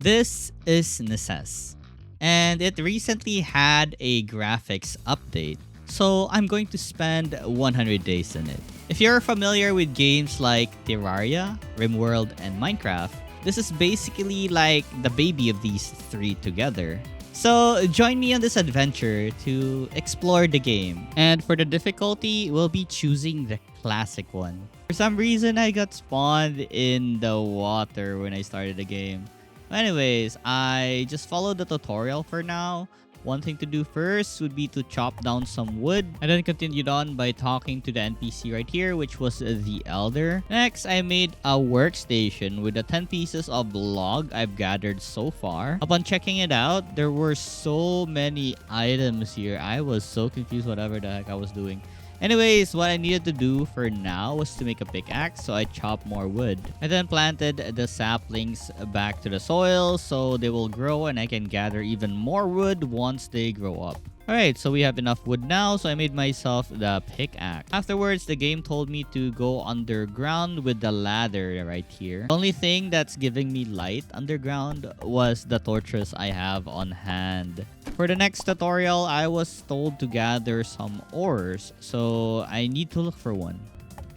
This is Necesse, and it recently had a graphics update, so I'm going to spend 100 days in it. If you're familiar with games like Terraria, RimWorld, and Minecraft, this is basically like the baby of these three together. So join me on this adventure to explore the game. And for the difficulty, we'll be choosing the classic one. For some reason, I got spawned in the water when I started the game. Anyways, I just followed the tutorial for now. One thing to do first would be to chop down some wood. I then continued on by talking to the NPC right here, which was the Elder. Next, I made a workstation with the 10 pieces of log I've gathered so far. Upon checking it out, there were so many items here. I was so confused whatever the heck I was doing. Anyways, what I needed to do for now was to make a pickaxe, so I chopped more wood. I then planted the saplings back to the soil so they will grow and I can gather even more wood once they grow up. Alright, so we have enough wood now, so I made myself the pickaxe. Afterwards, the game told me to go underground with the ladder right here. The only thing that's giving me light underground was the torches I have on hand. For the next tutorial, I was told to gather some ores, so I need to look for one.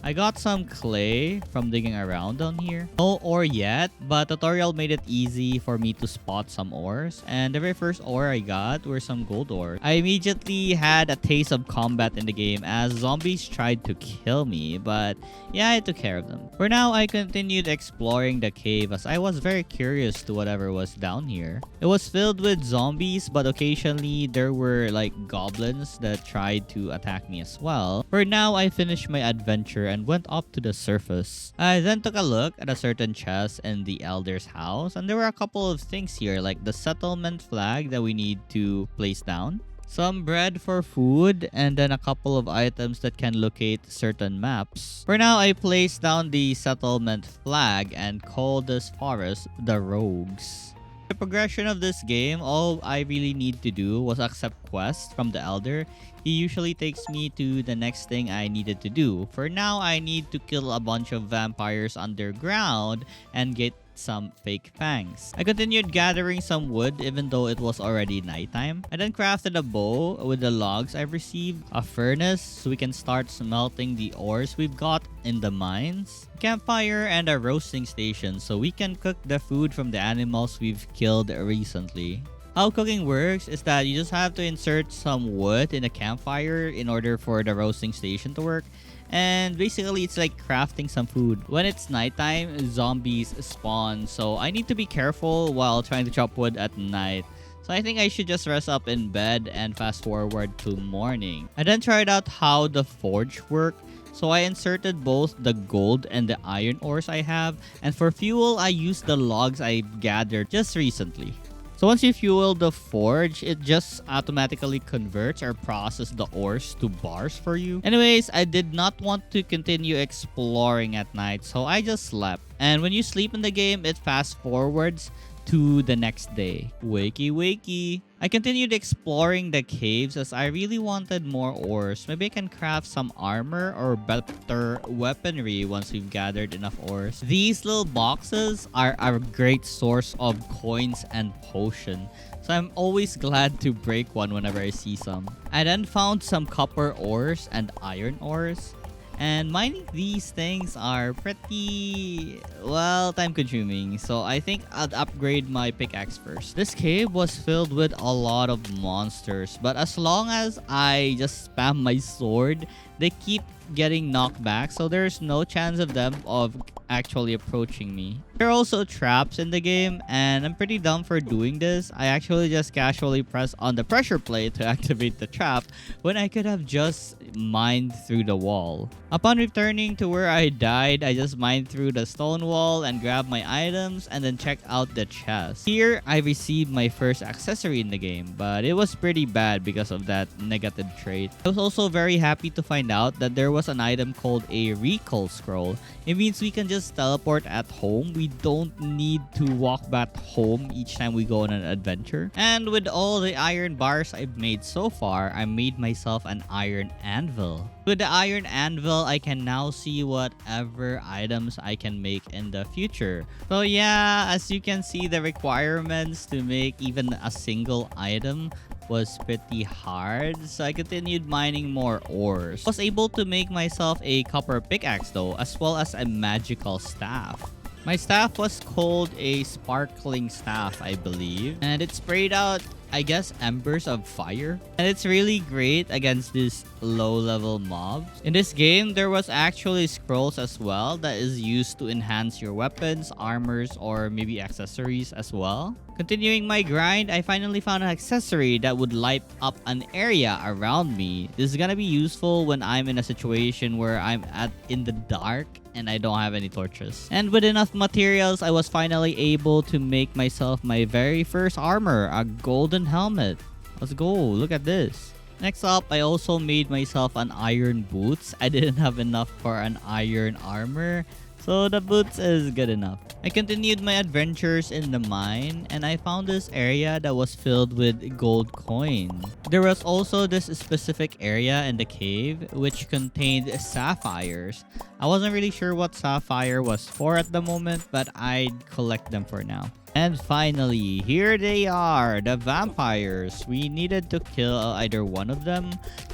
I got some clay from digging around down here. No ore yet, but tutorial made it easy for me to spot some ores. And the very first ore I got were some gold ore. I immediately had a taste of combat in the game as zombies tried to kill me, but yeah, I took care of them. For now, I continued exploring the cave as I was very curious to whatever was down here. It was filled with zombies, but occasionally there were like goblins that tried to attack me as well. For now, I finished my adventure and went up to the surface. I then took a look at a certain chest in the Elder's house, and there were a couple of things here like the settlement flag that we need to place down, some bread for food, and then a couple of items that can locate certain maps. For now, I placed down the settlement flag and called this forest the Rogues. The progression of this game, all I really need to do was accept quests from the Elder. He usually takes me to the next thing I needed to do. For now, I need to kill a bunch of vampires underground and get some fake fangs. I continued gathering some wood even though it was already nighttime. I then crafted a bow with the logs I've received, a furnace so we can start smelting the ores we've got in the mines, a campfire, and a roasting station so we can cook the food from the animals we've killed recently. How cooking works is that you just have to insert some wood in a campfire in order for the roasting station to work. And basically, it's like crafting some food. When it's nighttime, zombies spawn. So I need to be careful while trying to chop wood at night. So I think I should just rest up in bed and fast forward to morning. I then tried out how the forge worked. So I inserted both the gold and the iron ores I have. And for fuel, I used the logs I gathered just recently. So once you fuel the forge, it just automatically converts or processes the ores to bars for you. Anyways, I did not want to continue exploring at night, so I just slept. And when you sleep in the game, it fast forwards to the next day. Wakey wakey. I continued exploring the caves as I really wanted more ores. Maybe I can craft some armor or better weaponry once we've gathered enough ores. These little boxes are a great source of coins and potion. So I'm always glad to break one whenever I see some. I then found some copper ores and iron ores. And mining these things are pretty, well, time consuming. So I think I'd upgrade my pickaxe first. This cave was filled with a lot of monsters. But as long as I just spam my sword, they keep getting knocked back. So there's no chance of them actually approaching me. There are also traps in the game, and I'm pretty dumb for doing this. I actually just casually press on the pressure plate to activate the trap when I could have just mined through the wall. Upon returning to where I died, I just mined through the stone wall and grabbed my items and then checked out the chest. Here, I received my first accessory in the game, but it was pretty bad because of that negative trait. I was also very happy to find out that there was an item called a recall scroll. It means we can just teleport at home. We don't need to walk back home each time we go on an adventure. And with all the iron bars I've made so far, I made myself an iron anvil. With the iron anvil, I can now see whatever items I can make in the future. So yeah, as you can see, the requirements to make even a single item was pretty hard, so I continued mining more ores. I was able to make myself a copper pickaxe though, as well as a magical staff. My staff was called a sparkling staff, I believe, and it sprayed out, I guess, embers of fire. And it's really great against these low-level mobs. In this game, there was actually scrolls as well that is used to enhance your weapons, armors, or maybe accessories as well. Continuing my grind, I finally found an accessory that would light up an area around me. This is gonna be useful when I'm in a situation where I'm in the dark and I don't have any torches. And with enough materials, I was finally able to make myself my very first armor, a golden helmet. Let's go, look at this. Next up, I also made myself an iron boots. I didn't have enough for an iron armor, so the boots is good enough. I continued my adventures in the mine and I found this area that was filled with gold coin. There was also this specific area in the cave which contained sapphires. I wasn't really sure what sapphire was for at the moment, but I'd collect them for now. And finally, here they are, the vampires. We needed to kill either one of them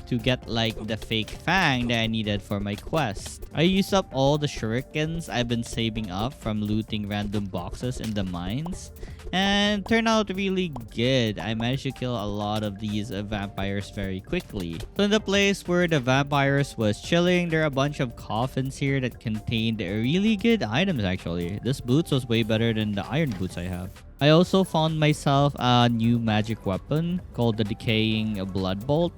to get like the fake fang that I needed for my quest. I used up all the shurikens I've been saving up from looting random boxes in the mines, and turned out really good. I managed to kill a lot of these vampires very quickly. So in the place where the vampires was chilling, there are a bunch of coffins here that contained really good items actually. This boots was way better than the iron boots I have. I also found myself a new magic weapon called the decaying blood bolt,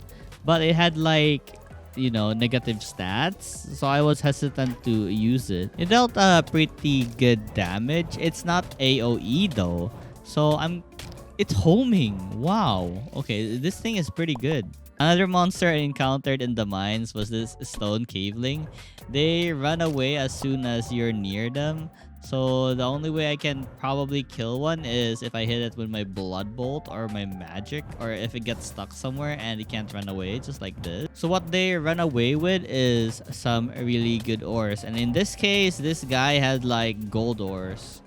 but it had like, you know, negative stats, so I was hesitant to use it. It dealt a pretty good damage. It's not AoE though, so it's homing. Wow, okay, this thing is pretty good. Another monster I encountered in the mines was this stone caveling. They run away as soon as you're near them. So the only way I can probably kill one is if I hit it with my blood bolt or my magic, or if it gets stuck somewhere and it can't run away, just like this. So what they run away with is some really good ores. And in this case, this guy had like gold ores.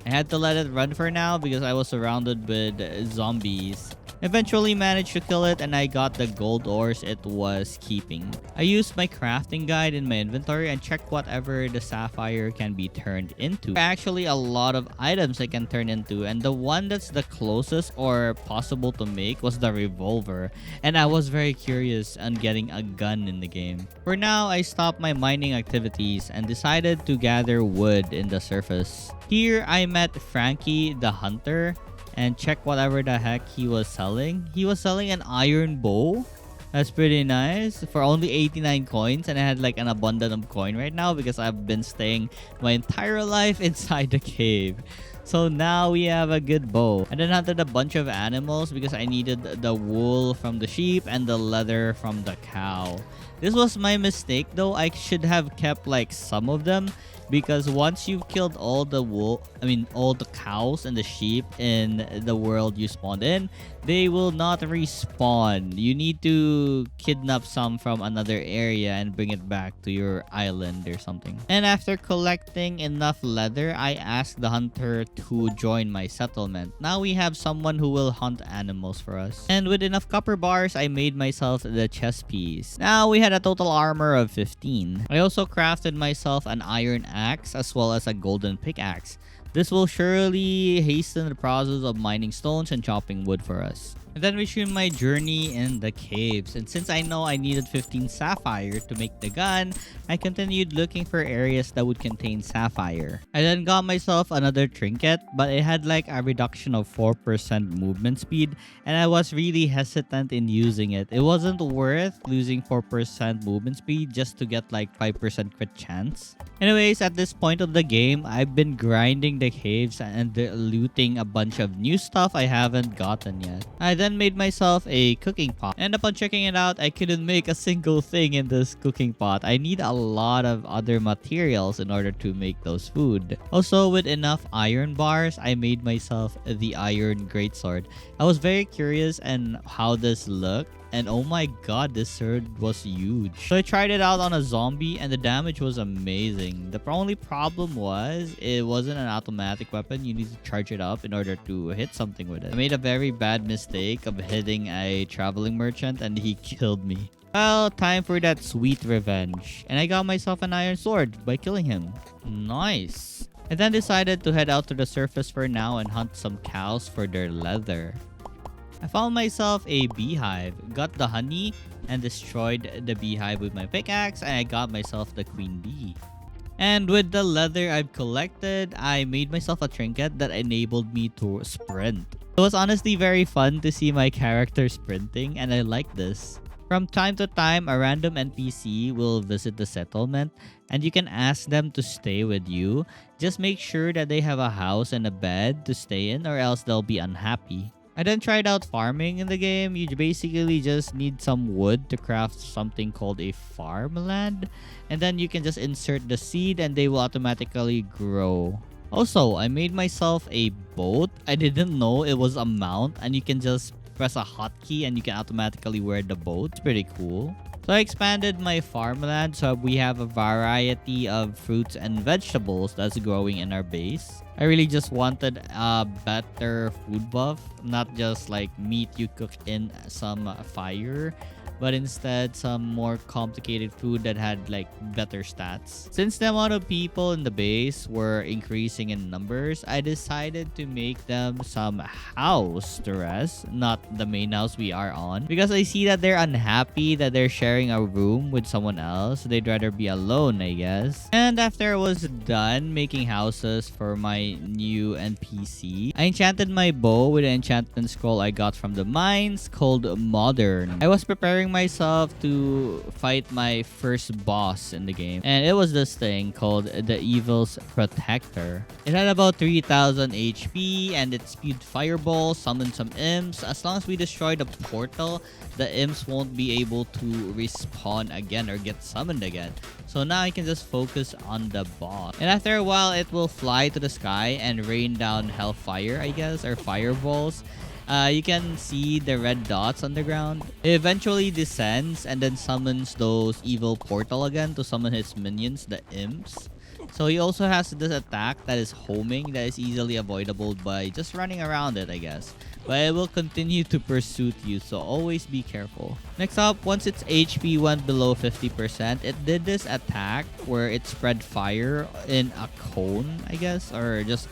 I had to let it run for now because I was surrounded with zombies. Eventually managed to kill it and I got the gold ores it was keeping. I used my crafting guide in my inventory and checked whatever the sapphire can be turned into. There are actually a lot of items I can turn into, and the one that's the closest or possible to make was the revolver, and I was very curious on getting a gun in the game. For now, I stopped my mining activities and decided to gather wood in the surface. Here I met Frankie the hunter and check whatever the heck he was selling. He was selling an iron bow. That's pretty nice for only 89 coins, and I had like an abundance of coin right now because I've been staying my entire life inside the cave. So now we have a good bow. I then hunted a bunch of animals because I needed the wool from the sheep and the leather from the cow. This was my mistake though. I should have kept like some of them, because once you've killed all the all the cows and the sheep in the world you spawned in, they will not respawn. You need to kidnap some from another area and bring it back to your island or something. And after collecting enough leather, I asked the hunter to join my settlement. Now we have someone who will hunt animals for us. And with enough copper bars, I made myself the chest piece. Now we had a total armor of 15. I also crafted myself an iron axe as well as a golden pickaxe. This will surely hasten the process of mining stones and chopping wood for us. And then resumed my journey in the caves. And since I know I needed 15 sapphire to make the gun, I continued looking for areas that would contain sapphire. I then got myself another trinket, but it had like a reduction of 4% movement speed, and I was really hesitant in using it. It wasn't worth losing 4% movement speed just to get like 5% crit chance. Anyways, at this point of the game, I've been grinding the caves and looting a bunch of new stuff I haven't gotten yet. I then then made myself a cooking pot. And upon checking it out, I couldn't make a single thing in this cooking pot. I need a lot of other materials in order to make those food. Also, with enough iron bars, I made myself the iron greatsword. I was very curious and how this looked. And oh my god, this sword was huge. So I tried it out on a zombie and the damage was amazing. The only problem was it wasn't an automatic weapon. You need to charge it up in order to hit something with it. I made a very bad mistake of hitting a traveling merchant and he killed me. Well, time for that sweet revenge. And I got myself an iron sword by killing him. Nice. I then decided to head out to the surface for now and hunt some cows for their leather. I found myself a beehive, got the honey, and destroyed the beehive with my pickaxe, and I got myself the queen bee. And with the leather I've collected, I made myself a trinket that enabled me to sprint. It was honestly very fun to see my character sprinting, and I like this. From time to time, a random NPC will visit the settlement, and you can ask them to stay with you. Just make sure that they have a house and a bed to stay in, or else they'll be unhappy. I then tried out farming in the game. You basically just need some wood to craft something called a farmland. And then you can just insert the seed and they will automatically grow. Also, I made myself a boat. I didn't know it was a mount and you can just press a hotkey and you can automatically wear the boat. It's pretty cool. So I expanded my farmland so we have a variety of fruits and vegetables that's growing in our base. I really just wanted a better food buff, not just like meat you cook in some fire, but instead some more complicated food that had like better stats. Since the amount of people in the base were increasing in numbers, I decided to make them some house to rest, not the main house we are on, because I see that they're unhappy that they're sharing a room with someone else. They'd rather be alone, I guess. And after I was done making houses for my new NPC, I enchanted my bow with an enchantment scroll I got from the mines called Modern. I was preparing myself to fight my first boss in the game, and it was this thing called the Evil's Protector. It had about 3000 HP and it spewed fireballs, summoned some imps. As long as we destroy the portal, the imps won't be able to respawn again or get summoned again. So now I can just focus on the boss. And after a while, it will fly to the sky and rain down hellfire, I guess, or fireballs. You can see the red dots on the ground. It eventually descends and then summons those evil portal again to summon his minions, the imps. So he also has this attack that is homing that is easily avoidable by just running around it, I guess. But it will continue to pursue you, so always be careful. Next up, once its HP went below 50%, it did this attack where it spread fire in a cone, I guess, or just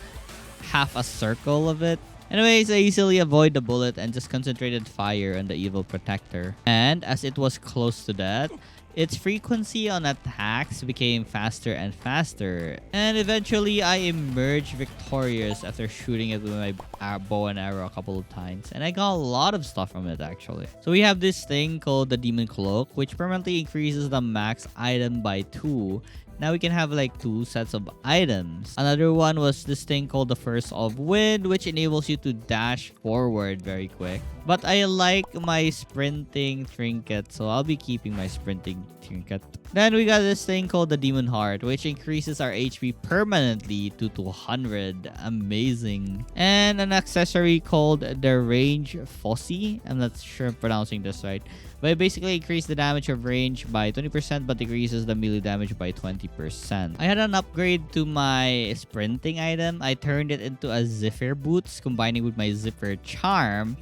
half a circle of it. Anyways, I easily avoid the bullet and just concentrated fire on the evil protector. And as it was close to death, its frequency on attacks became faster and faster. And eventually, I emerged victorious after shooting it with my bow and arrow a couple of times. And I got a lot of stuff from it, actually. So we have this thing called the Demon Cloak, which permanently increases the max item by 2. Now we can have like 2 sets of items. Another one was this thing called the First of Wind, which enables you to dash forward very quick. But I like my sprinting trinket, so I'll be keeping my sprinting trinket. Then we got this thing called the Demon Heart, which increases our HP permanently to 200. Amazing. And an accessory called the Range Fossy. I'm not sure I'm pronouncing this right. But it basically increases the damage of range by 20% but decreases the melee damage by 20%. I had an upgrade to my sprinting item. I turned it into a Zephyr Boots combining with my Zephyr Charm.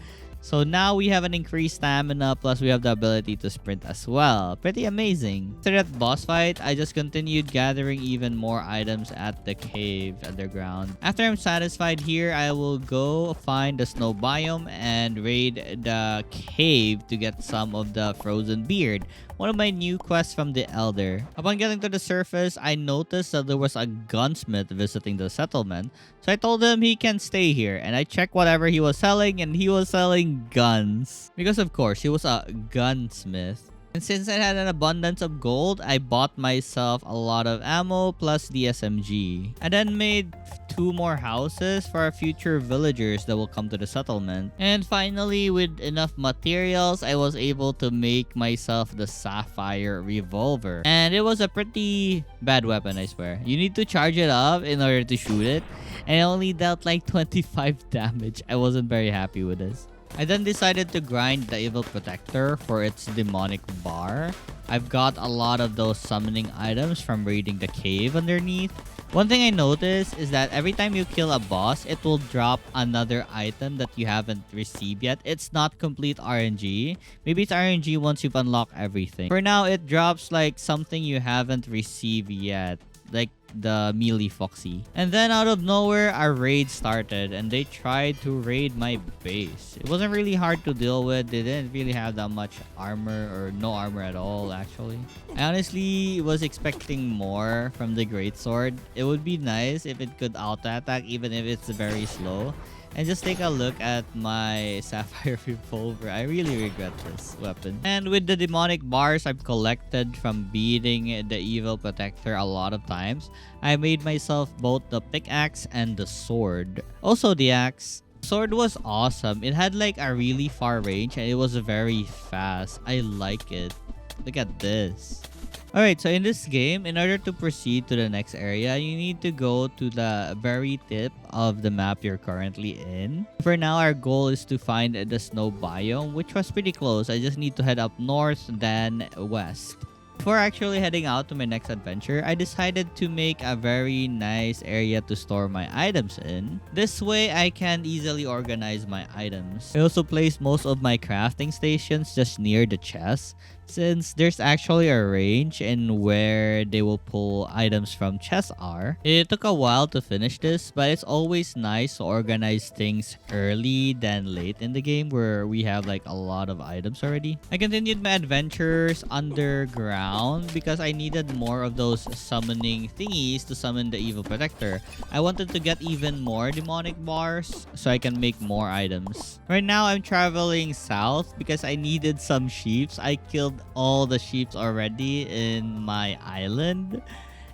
So now we have an increased stamina, plus we have the ability to sprint as well. Pretty amazing. After that boss fight, I just continued gathering even more items at the cave underground. After I'm satisfied here, I will go find the snow biome and raid the cave to get some of the frozen beard. One of my new quests from the Elder. Upon getting to the surface, I noticed that there was a gunsmith visiting the settlement. So I told him he can stay here, and I checked whatever he was selling, and he was selling guns. Because of course, he was a gunsmith. And since I had an abundance of gold, I bought myself a lot of ammo plus the SMG. I then made 2 more houses for our future villagers that will come to the settlement. And finally, with enough materials, I was able to make myself the sapphire revolver. And it was a pretty bad weapon, I swear. You need to charge it up in order to shoot it. And it only dealt like 25 damage. I wasn't very happy with this. I then decided to grind the evil protector for its demonic bar. I've got a lot of those summoning items from raiding the cave underneath. One thing I noticed is that every time you kill a boss, it will drop another item that you haven't received yet. It's not complete RNG. Maybe it's RNG once you've unlocked everything. For now, it drops like something you haven't received yet, like the melee foxy. And then out of nowhere, our raid started and they tried to raid my base. It wasn't really hard to deal with. They didn't really have that much armor, or no armor at all actually. I honestly was expecting more from the greatsword. It would be nice if it could auto attack even if it's very slow. And just take a look at my sapphire revolver. I really regret this weapon. And with the demonic bars I've collected from beating the evil protector a lot of times, I made myself both the pickaxe and the sword. Also the axe. Sword was awesome. It had like a really far range and it was very fast. I like it. Look at this. Alright, so in this game, in order to proceed to the next area, you need to go to the very tip of the map you're currently in. For now, our goal is to find the snow biome, which was pretty close. I just need to head up north, then west. Before actually heading out to my next adventure, I decided to make a very nice area to store my items in. This way, I can easily organize my items. I also placed most of my crafting stations just near the chest, since there's actually a range in where they will pull items from chests are. It took a while to finish this, but it's always nice to organize things early than late in the game where we have like a lot of items already. I continued my adventures underground because I needed more of those summoning thingies to summon the evil protector. I wanted to get even more demonic bars so I can make more items. Right now I'm traveling south because I needed some sheeps. I killed all the sheep already in my island,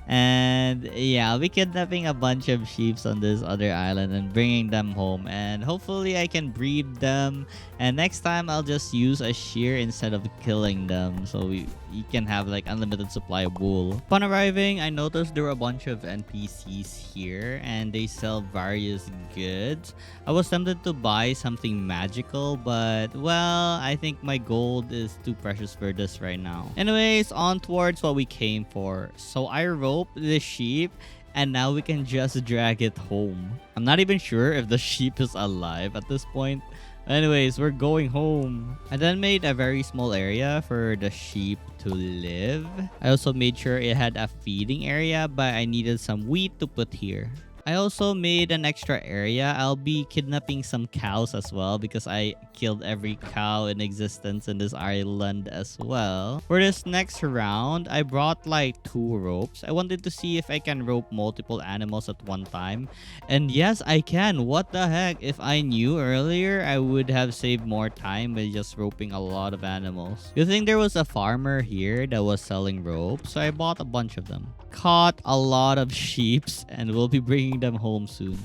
and yeah, I'll be kidnapping a bunch of sheep on this other island and bringing them home, and hopefully I can breed them, and next time I'll just use a shear instead of killing them so you can have like unlimited supply of wool. Upon arriving, I noticed there were a bunch of NPCs here and they sell various goods. I was tempted to buy something magical, but well, I think my gold is too precious for this right now. Anyways, on towards what we came for. So I roped the sheep and now we can just drag it home. I'm not even sure if the sheep is alive at this point. Anyways, we're going home. I then made a very small area for the sheep to live. I also made sure it had a feeding area, but I needed some wheat to put here. I also made an extra area. I'll be kidnapping some cows as well because I killed every cow in existence in this island as well. For this next round, I brought like 2 ropes. I wanted to see if I can rope multiple animals at one time. And yes, I can. What the heck? If I knew earlier, I would have saved more time by just roping a lot of animals. You think there was a farmer here that was selling ropes, so I bought a bunch of them. Caught a lot of sheeps and we'll be bringing them home soon.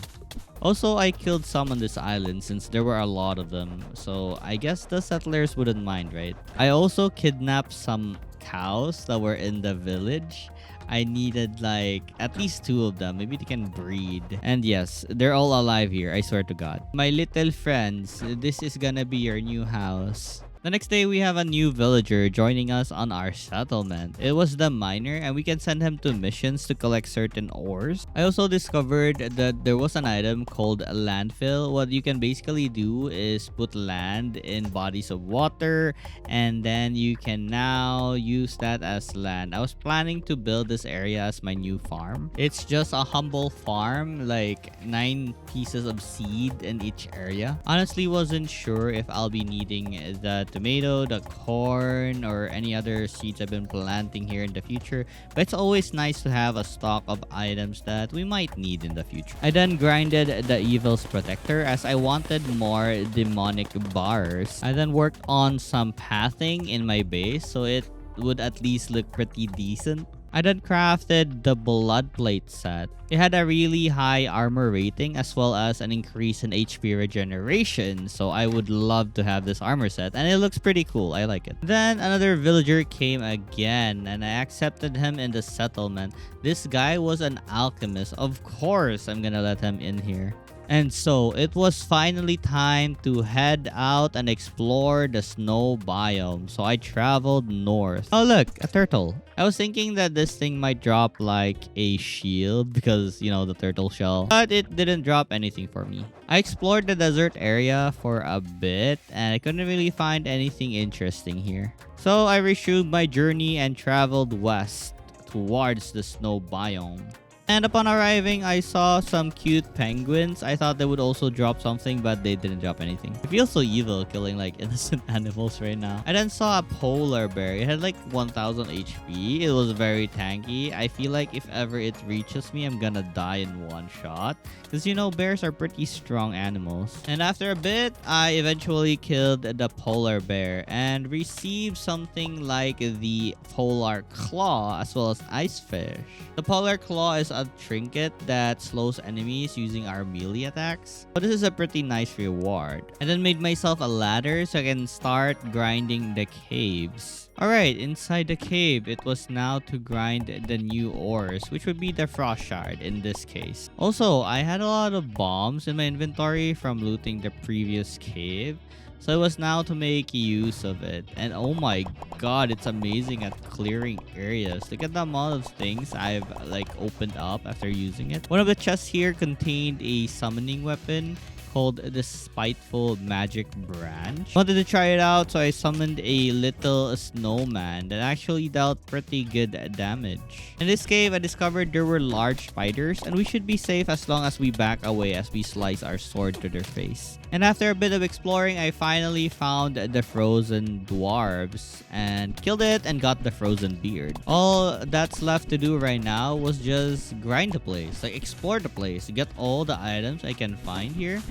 Also, I killed some on this island since there were a lot of them, so I guess the settlers wouldn't mind, right? I also kidnapped some cows that were in the village. I needed like at least 2 of them. Maybe they can breed. And yes, they're all alive here, I swear to God. My little friends, this is gonna be your new house. The next day, we have a new villager joining us on our settlement. It was the miner, and we can send him to missions to collect certain ores. I also discovered that there was an item called landfill. What you can basically do is put land in bodies of water, and then you can now use that as land. I was planning to build this area as my new farm. It's just a humble farm, like 9 pieces of seed in each area. Honestly, wasn't sure if I'll be needing that tomato, the corn, or any other seeds I've been planting here in the future. But it's always nice to have a stock of items that we might need in the future. I then grinded the Evil's Protector as I wanted more demonic bars. I then worked on some pathing in my base so it would at least look pretty decent. I then crafted the blood plate set. It had a really high armor rating as well as an increase in HP regeneration, so I would love to have this armor set, and it looks pretty cool. I like it. Then another villager came again and I accepted him in the settlement. This guy was an alchemist. Of course I'm gonna let him in here. And so it was finally time to head out and explore the snow biome. So I traveled north. Oh look, a turtle. I was thinking that this thing might drop like a shield because, you know, the turtle shell. But it didn't drop anything for me. I explored the desert area for a bit and I couldn't really find anything interesting here. So I resumed my journey and traveled west towards the snow biome. And upon arriving, I saw some cute penguins. I thought they would also drop something, but they didn't drop anything. I feel so evil killing like innocent animals right now. I then saw a polar bear. It had like 1000 HP. It was very tanky. I feel like if ever it reaches me, I'm gonna die in one shot. Because you know, bears are pretty strong animals. And after a bit, I eventually killed the polar bear and received something like the polar claw as well as ice fish. The polar claw is a trinket that slows enemies using our melee attacks. So this is a pretty nice reward. I then made myself a ladder so I can start grinding the caves. Alright, inside the cave, it was now to grind the new ores, which would be the frost shard in this case. Also, I had a lot of bombs in my inventory from looting the previous cave. So it was now to make use of it. And oh my god, it's amazing at clearing areas. Look at the amount of things I've like opened up after using it. One of the chests here contained a summoning weapon called the Spiteful Magic Branch. Wanted to try it out, so I summoned a little snowman that actually dealt pretty good damage. In this cave, I discovered there were large spiders, and we should be safe as long as we back away as we slice our sword to their face. And after a bit of exploring, I finally found the frozen dwarves and killed it and got the frozen beard. All that's left to do right now was just grind the place, like explore the place, get all the items I can find here.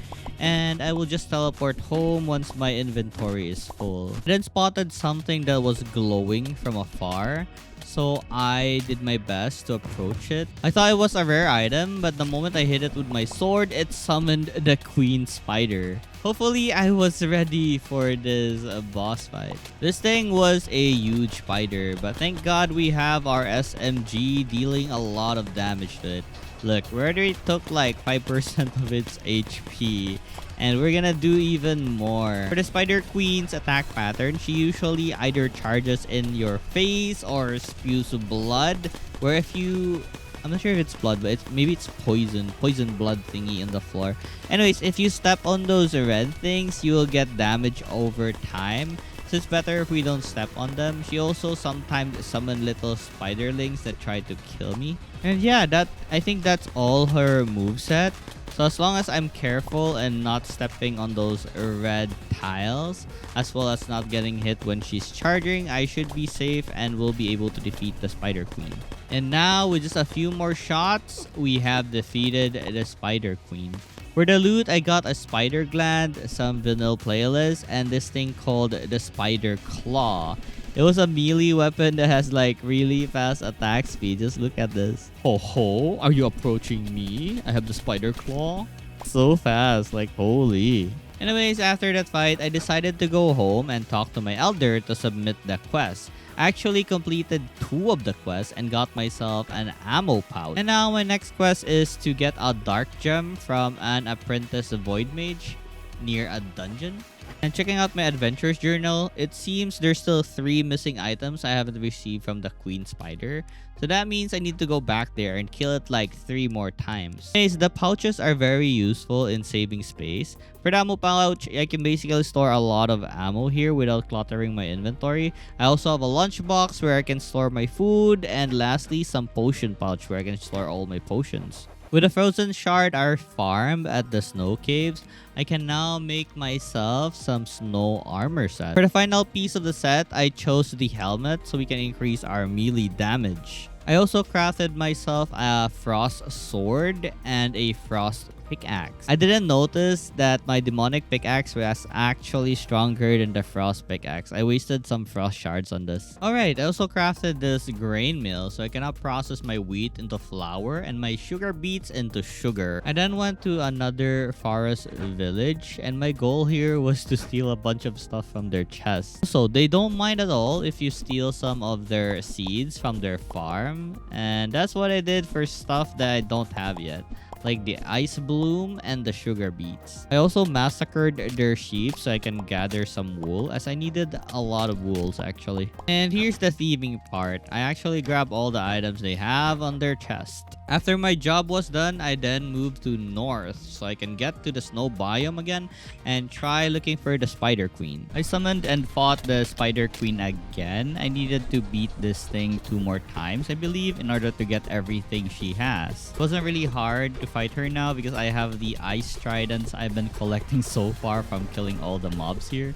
And I will just teleport home once my inventory is full. I then spotted something that was glowing from afar, so I did my best to approach it. I thought it was a rare item, but the moment I hit it with my sword, it summoned the queen spider. Hopefully, I was ready for this boss fight. This thing was a huge spider, but thank God we have our SMG dealing a lot of damage to it. Look, we already took like 5% of its HP, and we're gonna do even more. For the Spider Queen's attack pattern, she usually either charges in your face or spews blood, where if you... I'm not sure if it's blood, but maybe it's poison blood thingy in the floor. Anyways, if you step on those red things, you will get damage over time. So it's better if we don't step on them. She also sometimes summon little spiderlings that try to kill me. And yeah, I think that's all her moveset. So as long as I'm careful and not stepping on those red tiles, as well as not getting hit when she's charging, I should be safe and will be able to defeat the Spider Queen. And now, with just a few more shots, we have defeated the Spider Queen. For the loot, I got a spider gland, some vanilla playlist, and this thing called the Spider Claw. It was a melee weapon that has like really fast attack speed. Just look at this. Ho ho, are you approaching me? I have the Spider Claw. So fast, like holy. Anyways, after that fight, I decided to go home and talk to my elder to submit the quest. I actually completed 2 of the quests and got myself an ammo pouch. And now my next quest is to get a dark gem from an apprentice void mage near a dungeon. And checking out my adventures journal, it seems there's still 3 missing items I haven't received from the queen spider. So that means I need to go back there and kill it like 3 more times. Anyways, the pouches are very useful in saving space. For the ammo pouch, I can basically store a lot of ammo here without cluttering my inventory. I also have a lunchbox where I can store my food. And lastly, some potion pouch where I can store all my potions. With a frozen shard I farmed at the snow caves, I can now make myself some snow armor set. For the final piece of the set, I chose the helmet so we can increase our melee damage. I also crafted myself a frost sword and a frost pickaxe. I didn't notice that my demonic pickaxe was actually stronger than the frost pickaxe. I wasted some frost shards on this. Alright, I also crafted this grain mill so I can now process my wheat into flour and my sugar beets into sugar. I then went to another forest village and my goal here was to steal a bunch of stuff from their chests. So they don't mind at all if you steal some of their seeds from their farm, and that's what I did for stuff that I don't have yet, like the ice bloom and the sugar beets. I also massacred their sheep so I can gather some wool, as I needed a lot of wools actually. And here's the thieving part. I actually grabbed all the items they have on their chest. After my job was done, I then moved to north so I can get to the snow biome again and try looking for the spider queen. I summoned and fought the spider queen again. I needed to beat this thing 2 more times, I believe, in order to get everything she has. It wasn't really hard to fight her now because I have the ice tridents I've been collecting so far from killing all the mobs here.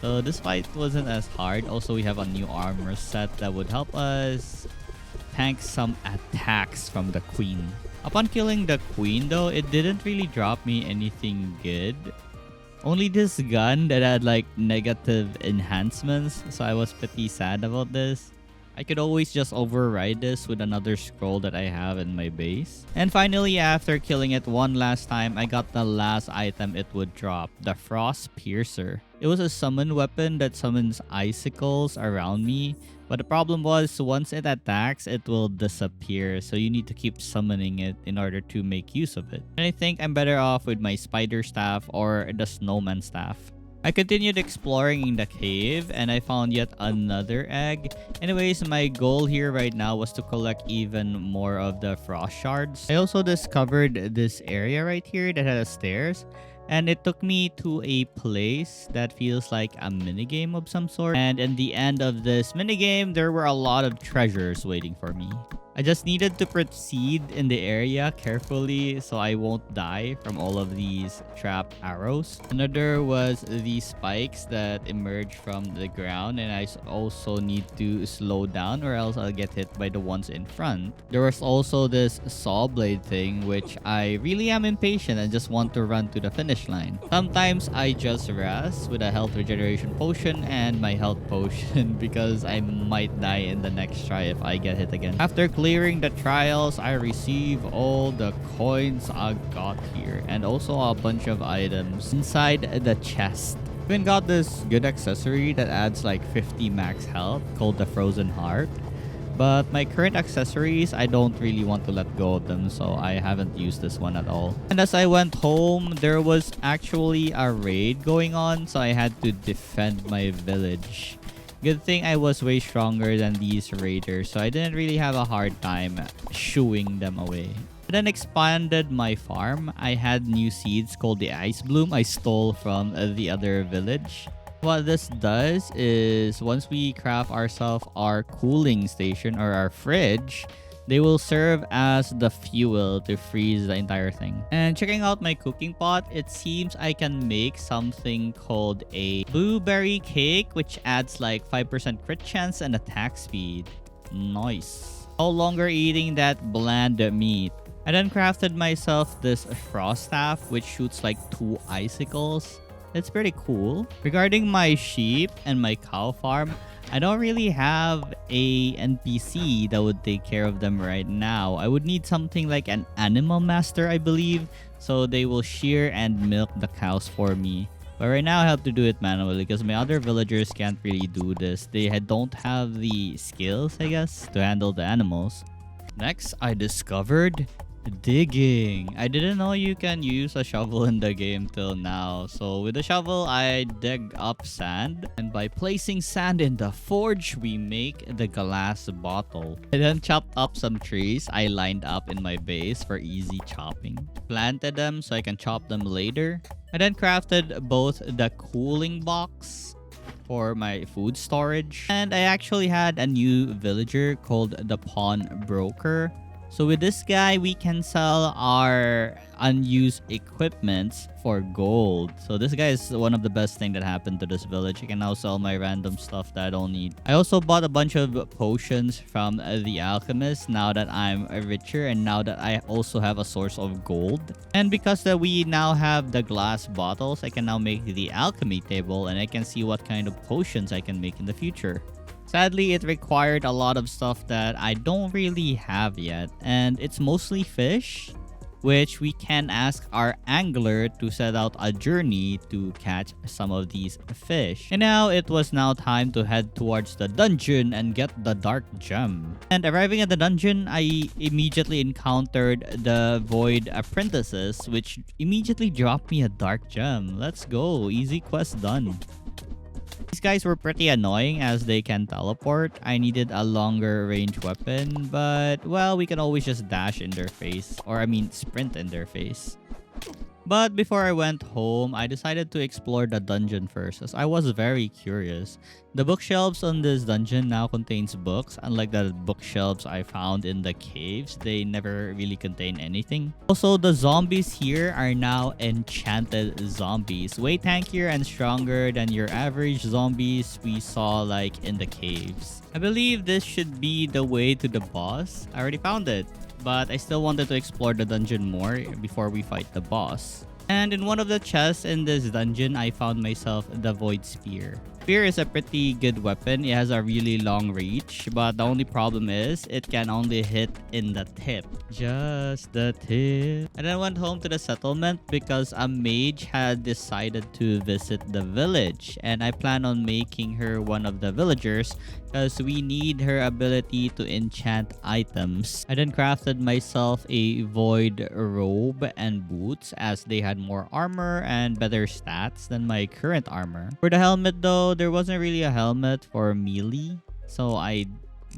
So this fight wasn't as hard. Also, we have a new armor set that would help us tank some attacks from the queen. Upon killing the queen though, it didn't really drop me anything good. Only this gun that had like negative enhancements, so I was pretty sad about this. I could always just override this with another scroll that I have in my base. And finally, after killing it one last time, I got the last item it would drop, the Frost Piercer. It was a summon weapon that summons icicles around me. But the problem was, once it attacks, it will disappear. So you need to keep summoning it in order to make use of it. And I think I'm better off with my spider staff or the snowman staff. I continued exploring in the cave and I found yet another egg. Anyways, my goal here right now was to collect even more of the frost shards. I also discovered this area right here that has stairs. And it took me to a place that feels like a minigame of some sort. And in the end of this minigame, there were a lot of treasures waiting for me. I just needed to proceed in the area carefully so I won't die from all of these trap arrows. Another was these spikes that emerge from the ground, and I also need to slow down or else I'll get hit by the ones in front. There was also this saw blade thing, which I really am impatient and just want to run to the finish line. Sometimes I just rest with a health regeneration potion and my health potion because I might die in the next try if I get hit again. After clearing the trials, I receive all the coins I got here and also a bunch of items inside the chest. Even got this good accessory that adds like 50 max health called the Frozen Heart. But my current accessories, I don't really want to let go of them, so I haven't used this one at all. And as I went home, there was actually a raid going on, so I had to defend my village. Good thing I was way stronger than these raiders, so I didn't really have a hard time shooing them away. I then expanded my farm. I had new seeds called the Ice Bloom I stole from the other village. What this does is once we craft ourselves our cooling station or our fridge, they will serve as the fuel to freeze the entire thing. And checking out my cooking pot, it seems I can make something called a blueberry cake, which adds like 5% crit chance and attack speed. Nice. No longer eating that bland meat. I then crafted myself this frost staff, which shoots like 2 icicles. It's pretty cool. Regarding my sheep and my cow farm, I don't really have a NPC that would take care of them right now. I would need something like an animal master, I believe, so they will shear and milk the cows for me. But right now I have to do it manually because my other villagers can't really do this. They don't have the skills, I guess, to handle the animals. Next, I discovered digging. I didn't know you can use a shovel in the game till now. So with the shovel, I dig up sand. And by placing sand in the forge, we make the glass bottle. I then chopped up some trees I lined up in my base for easy chopping. Planted them so I can chop them later. I then crafted both the cooling box for my food storage. And I actually had a new villager called the Pawn Broker. So with this guy, we can sell our unused equipments for gold. So this guy is one of the best thing that happened to this village. I can now sell my random stuff that I don't need. I also bought a bunch of potions from the alchemist now that I'm richer and now that I also have a source of gold. And because that we now have the glass bottles, I can now make the alchemy table and I can see what kind of potions I can make in the future. Sadly, it required a lot of stuff that I don't really have yet, and it's mostly fish, which we can ask our angler to set out a journey to catch some of these fish. And now it was now time to head towards the dungeon and get the dark gem. And arriving at the dungeon, I immediately encountered the void apprentices, which immediately dropped me a dark gem. Let's go, easy quest done. These guys were pretty annoying as they can teleport. I needed a longer range weapon, but well, we can always just dash in their face. Or I mean, sprint in their face. But before I went home, I decided to explore the dungeon first as I was very curious. The bookshelves on this dungeon now contains books. Unlike the bookshelves I found in the caves, they never really contain anything. Also, the zombies here are now enchanted zombies. Way tankier and stronger than your average zombies we saw like in the caves. I believe this should be the way to the boss. I already found it, but I still wanted to explore the dungeon more before we fight the boss. And in one of the chests in this dungeon, I found myself the Void Spear. Spear is a pretty good weapon. It has a really long reach, but the only problem is it can only hit in the tip. Just the tip. And then I went home to the settlement because a mage had decided to visit the village. And I plan on making her one of the villagers because we need her ability to enchant items. I then crafted myself a void robe and boots as they had more armor and better stats than my current armor. For the helmet though, there wasn't really a helmet for melee, so I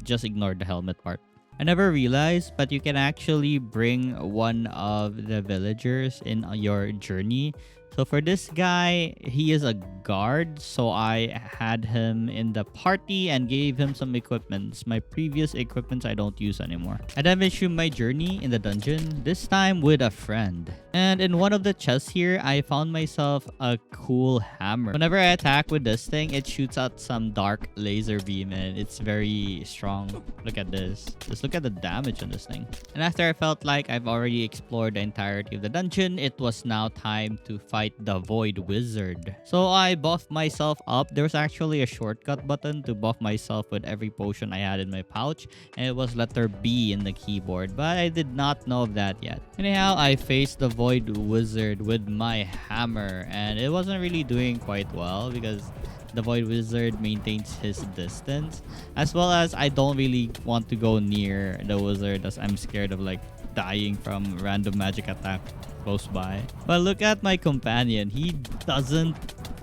just ignored the helmet part. I never realized, but you can actually bring one of the villagers in your journey. So for this guy, he is a guard, so I had him in the party and gave him some equipments. My previous equipments I don't use anymore. I then resumed my journey in the dungeon, this time with a friend. And in one of the chests here, I found myself a cool hammer. Whenever I attack with this thing, it shoots out some dark laser beam and it's very strong. Look at this. Just look at the damage on this thing. And after I felt like I've already explored the entirety of the dungeon, it was now time to fight the Void Wizard. So I buffed myself up. There was actually a shortcut button to buff myself with every potion I had in my pouch, and it was letter B in the keyboard, but I did not know of that yet. Anyhow, I faced the Void Wizard with my hammer, and it wasn't really doing quite well because the Void Wizard maintains his distance, as well as I don't really want to go near the wizard as I'm scared of like dying from random magic attack close by. But look at my companion. He doesn't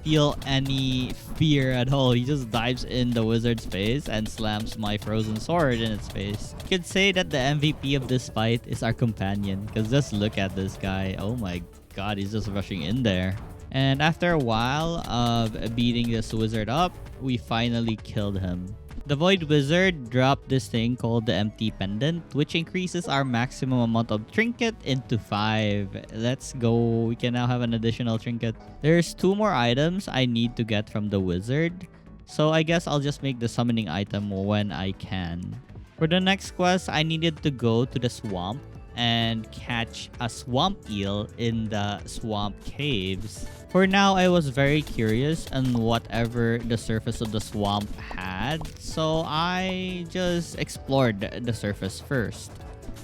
feel any fear at all. He just dives in the wizard's face and slams my frozen sword in its face. You could say that the MVP of this fight is our companion, because just look at this guy. Oh my god, he's just rushing in there. And after a while of beating this wizard up, we finally killed him. The Void Wizard dropped this thing called the Empty Pendant, which increases our maximum amount of trinket into 5. Let's go. We can now have an additional trinket. There's 2 more items I need to get from the wizard, so I guess I'll just make the summoning item when I can. For the next quest, I needed to go to the swamp and catch a swamp eel in the swamp caves. For now, I was very curious on whatever the surface of the swamp had, so I just explored the surface first.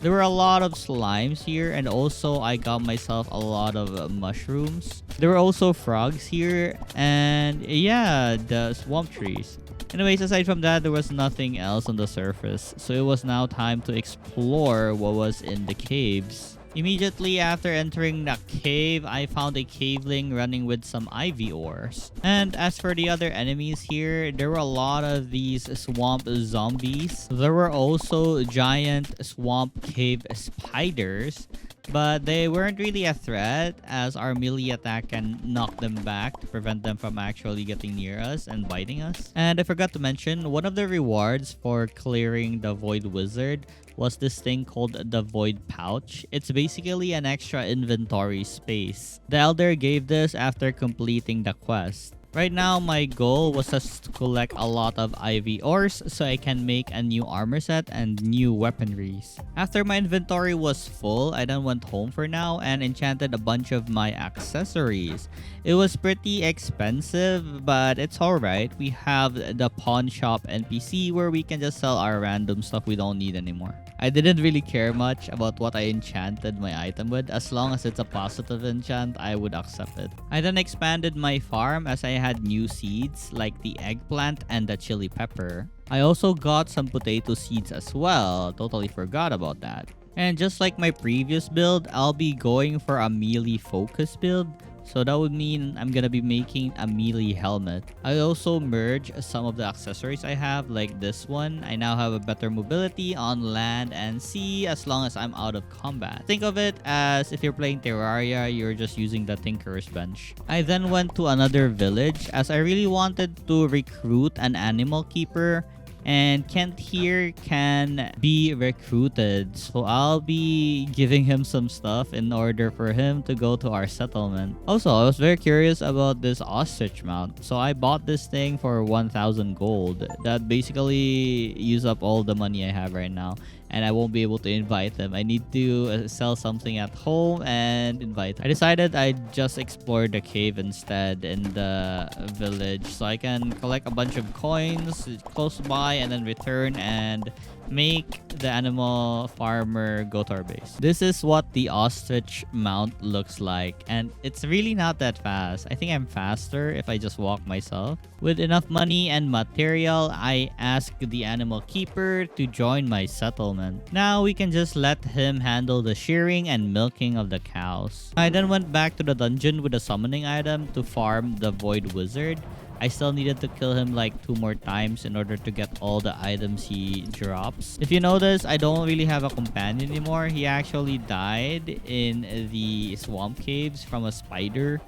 There were a lot of slimes here, and also I got myself a lot of mushrooms. There were also frogs here, and yeah, the swamp trees. Anyways, aside from that, there was nothing else on the surface, so it was now time to explore what was in the caves. Immediately after entering the cave, I found a caveling running with some ivy ores. And as for the other enemies here, there were a lot of these swamp zombies. There were also giant swamp cave spiders but they weren't really a threat as our melee attack can knock them back to prevent them from actually getting near us and biting us. And I forgot to mention, one of the rewards for clearing the Void Wizard was this thing called the Void Pouch. It's basically an extra inventory space. The Elder gave this after completing the quest. Right now, my goal was just to collect a lot of IV ores so I can make a new armor set and new weaponries. After my inventory was full, I then went home for now and enchanted a bunch of my accessories. It was pretty expensive, but it's alright. We have the pawn shop NPC where we can just sell our random stuff we don't need anymore. I didn't really care much about what I enchanted my item with. As long as it's a positive enchant, I would accept it. I then expanded my farm as I had new seeds like the eggplant and the chili pepper. I also got some potato seeds as well. Totally forgot about that. And just like my previous build, I'll be going for a melee focus build. So that would mean I'm gonna be making a melee helmet. I also merged some of the accessories I have, like this one. I now have a better mobility on land and sea as long as I'm out of combat. Think of it as if you're playing Terraria, you're just using the Tinker's Bench. I then went to another village as I really wanted to recruit an animal keeper. And Kent here can be recruited. So I'll be giving him some stuff in order for him to go to our settlement. Also, I was very curious about this ostrich mount. So I bought this thing for 1,000 gold. That basically used up all the money I have right now. And I won't be able to invite them. I need to sell something at home and invite them. I decided I'd just explore the cave instead in the village. So I can collect a bunch of coins close by and then return and make the animal farmer go to our base. This is what the ostrich mount looks like, and it's really not that fast. I think I'm faster if I just walk myself. With enough money and material, I asked the animal keeper to join my settlement. Now we can just let him handle the shearing and milking of the cows. I then went back to the dungeon with a summoning item to farm the Void Wizard. I still needed to kill him like 2 more times in order to get all the items he drops. If you notice, I don't really have a companion anymore. He actually died in the swamp caves from a spider.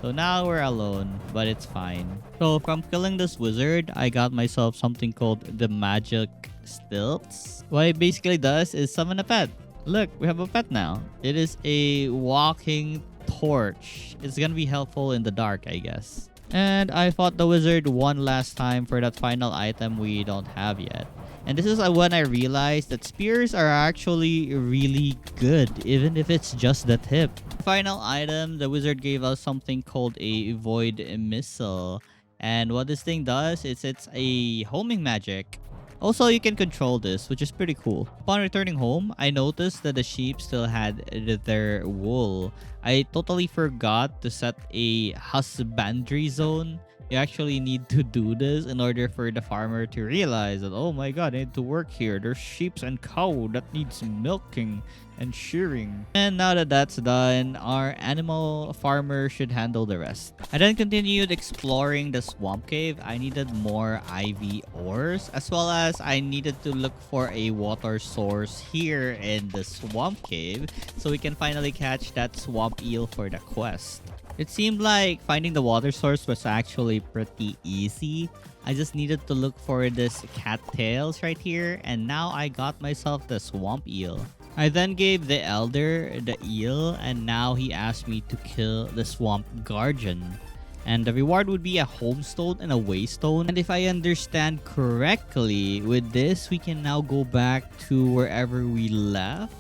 So now we're alone, but it's fine. So from killing this wizard, I got myself something called the magic stilts. What it basically does is summon a pet. Look, we have a pet now. It is a walking torch. It's gonna be helpful in the dark, I guess. And I fought the wizard one last time for that final item we don't have yet. And this is when I realized that spears are actually really good, even if it's just the tip. Final item, the wizard gave us something called a void missile. And what this thing does is it's a homing magic. Also, you can control this, which is pretty cool. Upon returning home, I noticed that the sheep still had their wool. I totally forgot to set a husbandry zone. You actually need to do this in order for the farmer to realize that, oh my god, I need to work here. There's sheep and cow that needs milking and shearing. And now that that's done, our animal farmer should handle the rest. I then continued exploring the swamp cave. I needed more IV ores, as well as I needed to look for a water source here in the swamp cave so we can finally catch that swamp eel for the quest. It seemed like finding the water source was actually pretty easy. I just needed to look for this cattails right here, and now I got myself the swamp eel. I then gave the elder the eel, and now he asked me to kill the swamp guardian. And the reward would be a homestone and a waystone. And if I understand correctly, with this we can now go back to wherever we left.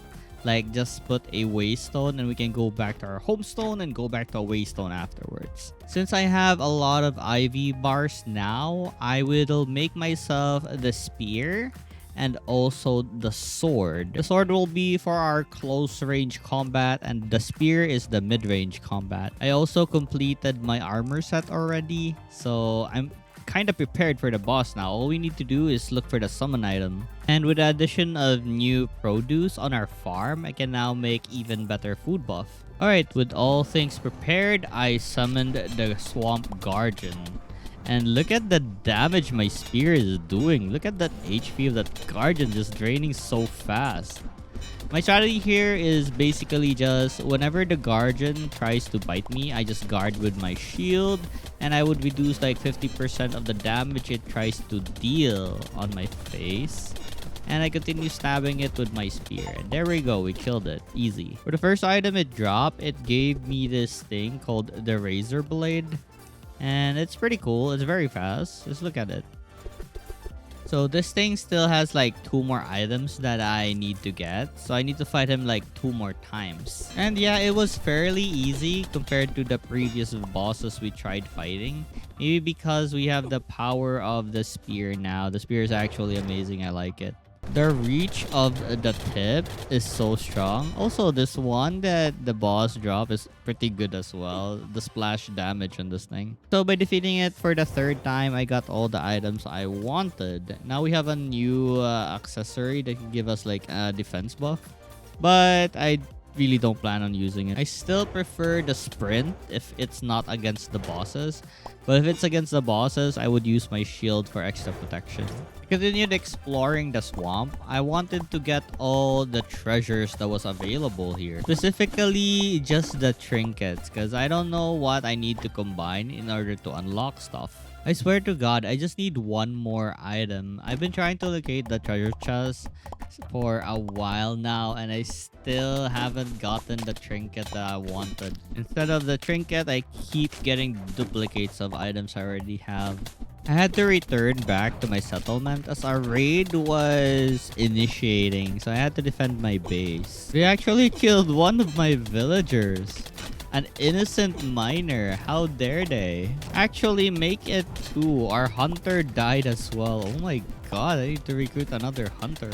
Like, just put a waystone and we can go back to our homestone and go back to a waystone afterwards. Since I have a lot of IV bars now, I will make myself the spear and also the sword. The sword will be for our close range combat and the spear is the mid-range combat. I also completed my armor set already, so I'm kind of prepared for the boss now. All we need to do is look for the summon item. And with the addition of new produce on our farm, I can now make even better food buff. Alright, with all things prepared, I summoned the swamp guardian. And look at the damage my spear is doing. Look at that HP of that guardian just draining so fast. My strategy here is basically just whenever the guardian tries to bite me, I just guard with my shield, and I would reduce like 50% of the damage it tries to deal on my face. And I continue stabbing it with my spear. And there we go, we killed it. Easy. For the first item it dropped, it gave me this thing called the Razor Blade. And it's pretty cool. It's very fast. Just look at it. So this thing still has like 2 more items that I need to get. So I need to fight him like 2 more times. And yeah, it was fairly easy compared to the previous bosses we tried fighting. Maybe because we have the power of the spear now. The spear is actually amazing. I like it. The reach of the tip is so strong. Also, this one that the boss dropped is pretty good as well. The splash damage on this thing. So by defeating it for the 3rd time, I got all the items I wanted. Now we have a new accessory that can give us like a defense buff. But I really don't plan on using it. I still prefer the sprint if it's not against the bosses. But if it's against the bosses, I would use my shield for extra protection. I continued exploring the swamp. I wanted to get all the treasures that was available here. Specifically, just the trinkets. Because I don't know what I need to combine in order to unlock stuff. I swear to God, I just need 1 more item. I've been trying to locate the treasure chest for a while now, and I still haven't gotten the trinket that I wanted. Instead of the trinket, I keep getting duplicates of items I already have. I had to return back to my settlement as our raid was initiating, so I had to defend my base. They actually killed one of my villagers. An innocent miner. How dare they? Actually, make it 2. Our hunter died as well. Oh my god, I need to recruit another hunter.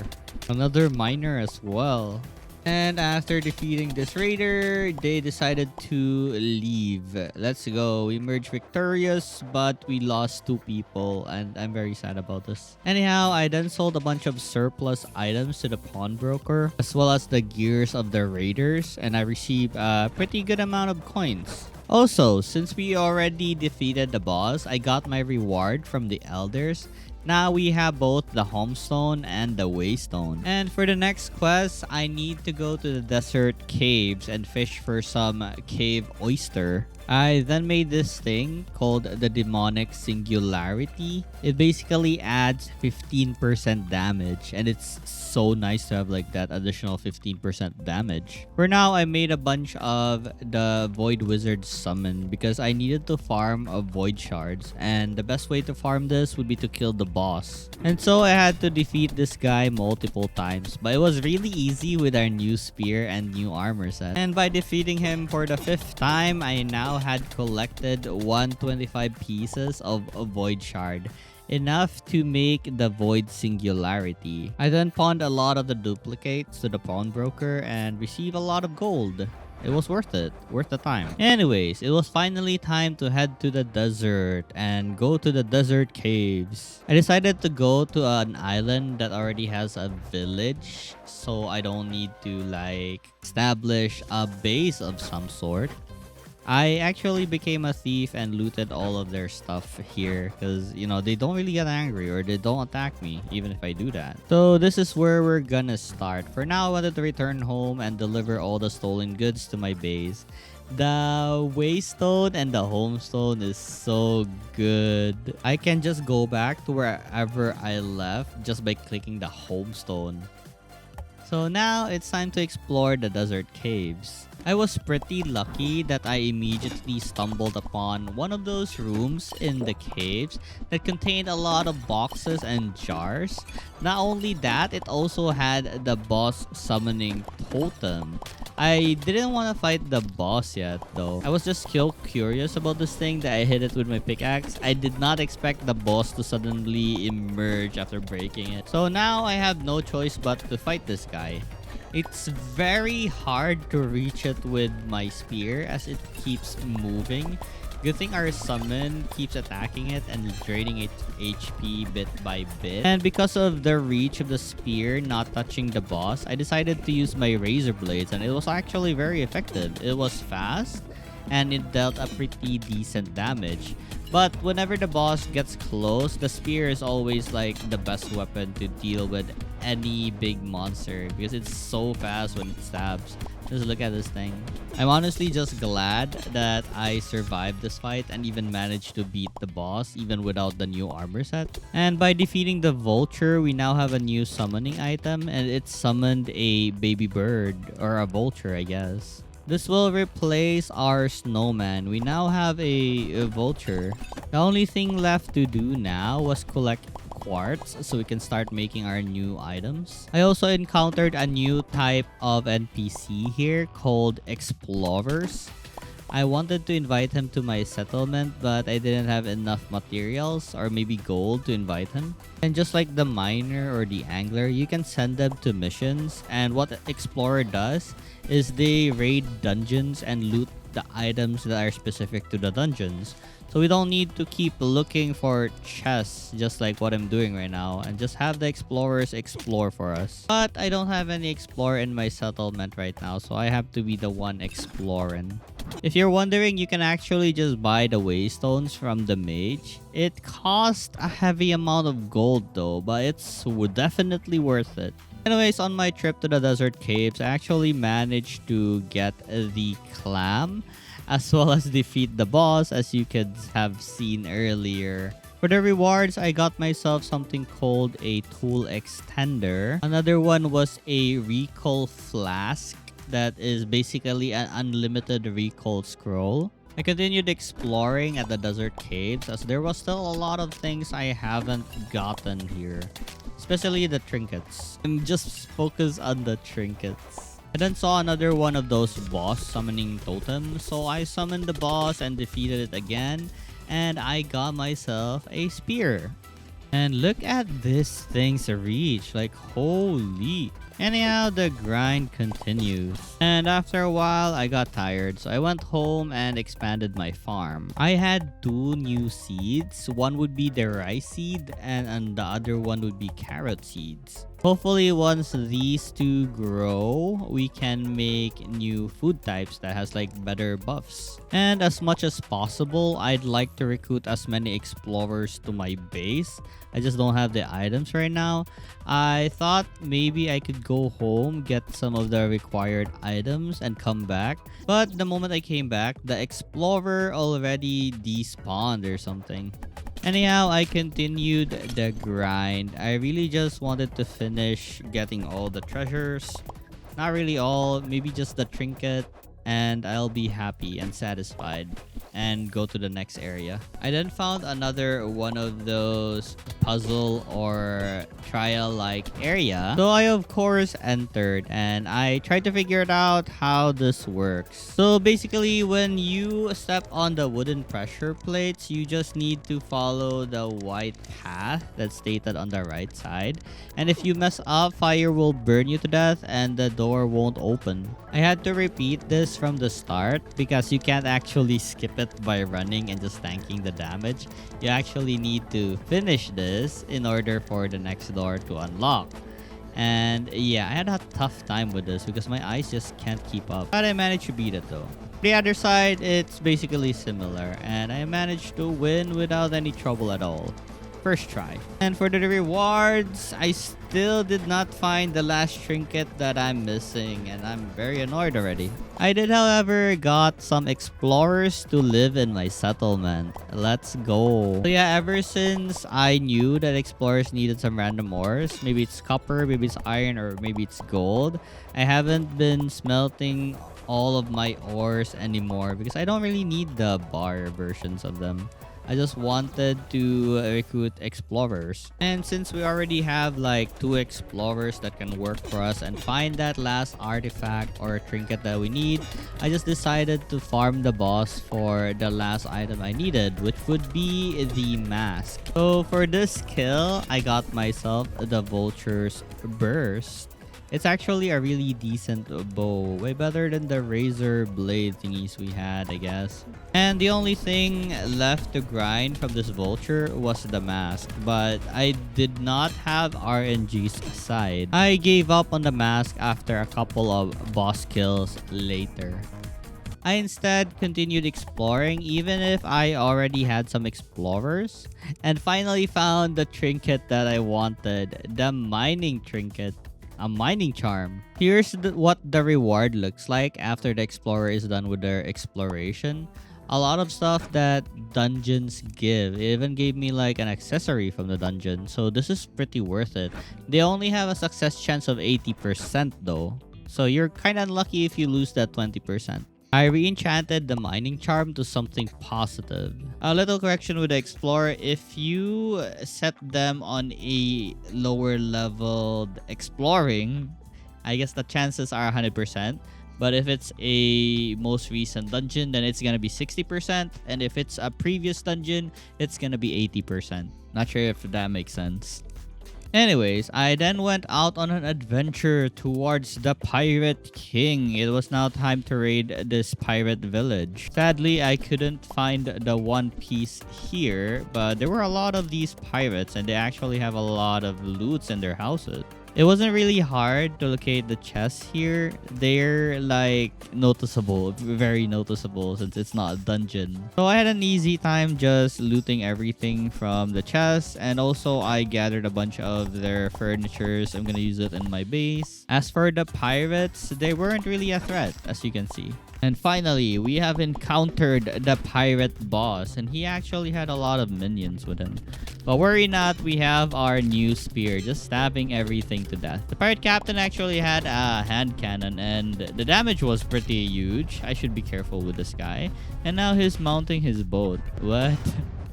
Another miner as well. And after defeating this raider, they decided to leave. Let's go. We emerged victorious, but we lost 2 people, and I'm very sad about this. Anyhow, I then sold a bunch of surplus items to the pawnbroker, as well as the gears of the raiders, and I received a pretty good amount of coins. Also, since we already defeated the boss, I got my reward from the elders. Now we have both the homestone and the waystone. And for the next quest, I need to go to the desert caves and fish for some cave oyster. I then made this thing called the demonic singularity. It basically adds 15% damage, and it's so nice to have like that additional 15% damage. For now, I made a bunch of the void wizard summon because I needed to farm void shards, and the best way to farm this would be to kill the boss. And so I had to defeat this guy multiple times, but it was really easy with our new spear and new armor set. And by defeating him for the 5th time, I now had collected 125 pieces of a void shard, enough to make the void singularity. I then pawned a lot of the duplicates to the pawnbroker and received a lot of gold. It was worth it, worth the time. Anyways, it was finally time to head to the desert and go to the desert caves. I decided to go to an island that already has a village, so I don't need to like establish a base of some sort. I actually became a thief and looted all of their stuff here because, you know, they don't really get angry or they don't attack me even if I do that. So this is where we're gonna start. For now, I wanted to return home and deliver all the stolen goods to my base. The waystone and the homestone is so good. I can just go back to wherever I left just by clicking the homestone. So now it's time to explore the desert caves. I was pretty lucky that I immediately stumbled upon one of those rooms in the caves that contained a lot of boxes and jars. Not only that, it also had the boss summoning totem. I didn't want to fight the boss yet though. I was just so curious about this thing that I hit it with my pickaxe. I did not expect the boss to suddenly emerge after breaking it. So now I have no choice but to fight this guy. It's very hard to reach it with my spear as it keeps moving. Good thing our summon keeps attacking it and draining its HP bit by bit. And because of the reach of the spear not touching the boss, I decided to use my razor blades, and it was actually very effective. It was fast and it dealt a pretty decent damage. But whenever the boss gets close, the spear is always like the best weapon to deal with any big monster because it's so fast when it stabs. Just look at this thing. I'm honestly just glad that I survived this fight and even managed to beat the boss even without the new armor set. And by defeating the vulture, we now have a new summoning item, and it summoned a baby bird, or a vulture, I guess. This will replace our snowman. We now have a vulture. The only thing left to do now was collect quartz so we can start making our new items. I also encountered a new type of NPC here called explorers. I wanted to invite him to my settlement, but I didn't have enough materials or maybe gold to invite him. And just like the miner or the angler, you can send them to missions, and what explorer does is they raid dungeons and loot the items that are specific to the dungeons. So we don't need to keep looking for chests just like what I'm doing right now, and just have the explorers explore for us. But I don't have any explorer in my settlement right now, so I have to be the one exploring. If you're wondering, you can actually just buy the waystones from the mage. It costs a heavy amount of gold though, but it's definitely worth it. Anyways, on my trip to the desert caves, I actually managed to get the clam as well as defeat the boss, as you could have seen earlier. For the rewards, I got myself something called a tool extender. Another one was a recall flask that is basically an unlimited recall scroll. I continued exploring at the desert caves as there was still a lot of things I haven't gotten here, especially the trinkets. I'm just focused on the trinkets. I then saw another one of those boss summoning totems, so I summoned the boss and defeated it again, and I got myself a spear. And look at this thing's reach, like holy. Anyhow, the grind continues. And after a while, I got tired, so I went home and expanded my farm. I had 2 new seeds. One would be the rice seed, and the other one would be carrot seeds. Hopefully, once these 2 grow, we can make new food types that has like better buffs. And as much as possible, I'd like to recruit as many explorers to my base. I just don't have the items right now. I thought maybe I could go home, get some of the required items, and come back. But the moment I came back, the explorer already despawned or something. Anyhow, I continued the grind. I really just wanted to finish getting all the treasures. Not really all, maybe just the trinket, and I'll be happy and satisfied and go to the next area. I then found another one of those puzzle or trial like area, so I of course entered and I tried to figure it out how this works. So basically, when you step on the wooden pressure plates, you just need to follow the white path that's stated on the right side, and if you mess up, fire will burn you to death and the door won't open. I had to repeat this from the start because you can't actually skip it by running and just tanking the damage. You actually need to finish this in order for the next door to unlock. And yeah, I had a tough time with this because my eyes just can't keep up. But I managed to beat it though. The other side, it's basically similar, and I managed to win without any trouble at all. First try. And for the rewards, I still did not find the last trinket that I'm missing, and I'm very annoyed already. I did, however, got some explorers to live in my settlement. Let's go. So yeah, ever since I knew that explorers needed some random ores, maybe it's copper, maybe it's iron, or maybe it's gold, I haven't been smelting all of my ores anymore because I don't really need the bar versions of them. I just wanted to recruit explorers. And since we already have like 2 explorers that can work for us and find that last artifact or trinket that we need, I just decided to farm the boss for the last item I needed, which would be the mask. So for this kill, I got myself the vulture's burst. It's actually a really decent bow, way better than the razor blade thingies we had, I guess. And the only thing left to grind from this vulture was the mask, but I did not have RNGs aside. I gave up on the mask after a couple of boss kills later. I instead continued exploring even if I already had some explorers, and finally found the trinket that I wanted, the mining trinket. A mining charm. Here's what the reward looks like after the explorer is done with their exploration. A lot of stuff that dungeons give. It even gave me like an accessory from the dungeon, so this is pretty worth it. They only have a success chance of 80% though, so you're kind of unlucky if you lose that 20%. I re-enchanted the mining charm to something positive. A little correction with the explorer: if you set them on a lower leveled exploring, I guess the chances are 100%. But if it's a most recent dungeon, then it's gonna be 60%. And if it's a previous dungeon, it's gonna be 80%. Not sure if that makes sense. Anyways, I then went out on an adventure towards the Pirate King. It was now time to raid this pirate village. Sadly, I couldn't find the One Piece here, but there were a lot of these pirates and they actually have a lot of loots in their houses. It wasn't really hard to locate the chests here. They're like noticeable, very noticeable since it's not a dungeon. So I had an easy time just looting everything from the chests, and also I gathered a bunch of their furnitures. I'm gonna use it in my base. As for the pirates, they weren't really a threat, as you can see. And finally, we have encountered the pirate boss, and he actually had a lot of minions with him. But worry not, we have our new spear, just stabbing everything to death. The pirate captain actually had a hand cannon, and the damage was pretty huge. I should be careful with this guy. And now he's mounting his boat. What?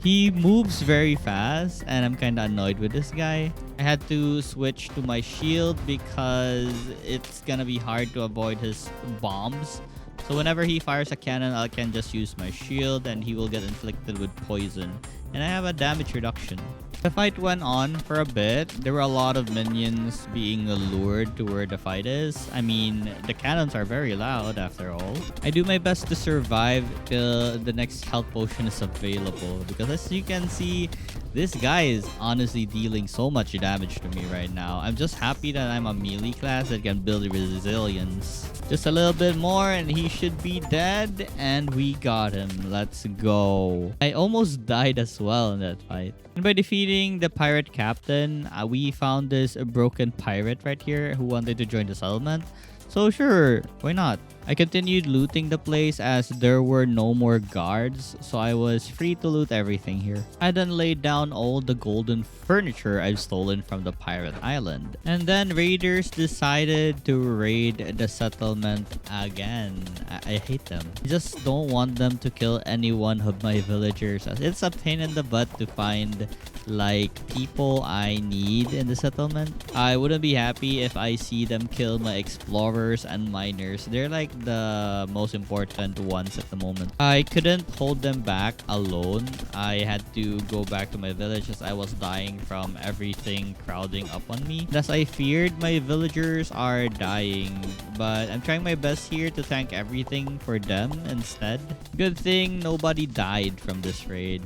He moves very fast, and I'm kind of annoyed with this guy. I had to switch to my shield because it's gonna be hard to avoid his bombs. So whenever he fires a cannon, I can just use my shield and he will get inflicted with poison. And I have a damage reduction. The fight went on for a bit. There were a lot of minions being lured to where the fight is. I mean, the cannons are very loud after all. I do my best to survive till the next health potion is available, because as you can see, this guy is honestly dealing so much damage to me right now. I'm just happy that I'm a melee class that can build resilience. Just a little bit more and he should be dead, and we got him. Let's go. I almost died as well in that fight. And by defeating the pirate captain, we found this broken pirate right here who wanted to join the settlement. So sure, why not? I continued looting the place as there were no more guards, so I was free to loot everything here. I then laid down all the golden furniture I've stolen from the pirate island. And then raiders decided to raid the settlement again. I hate them. I just don't want them to kill any one of my villagers, as it's a pain in the butt to find like people I need in the settlement. I wouldn't be happy if I see them kill my explorers and miners. They're like the most important ones at the moment. I couldn't hold them back alone. I had to go back to my village as I was dying from everything crowding up on me. As I feared, my villagers are dying, but I'm trying my best here to tank everything for them instead. Good thing nobody died from this raid.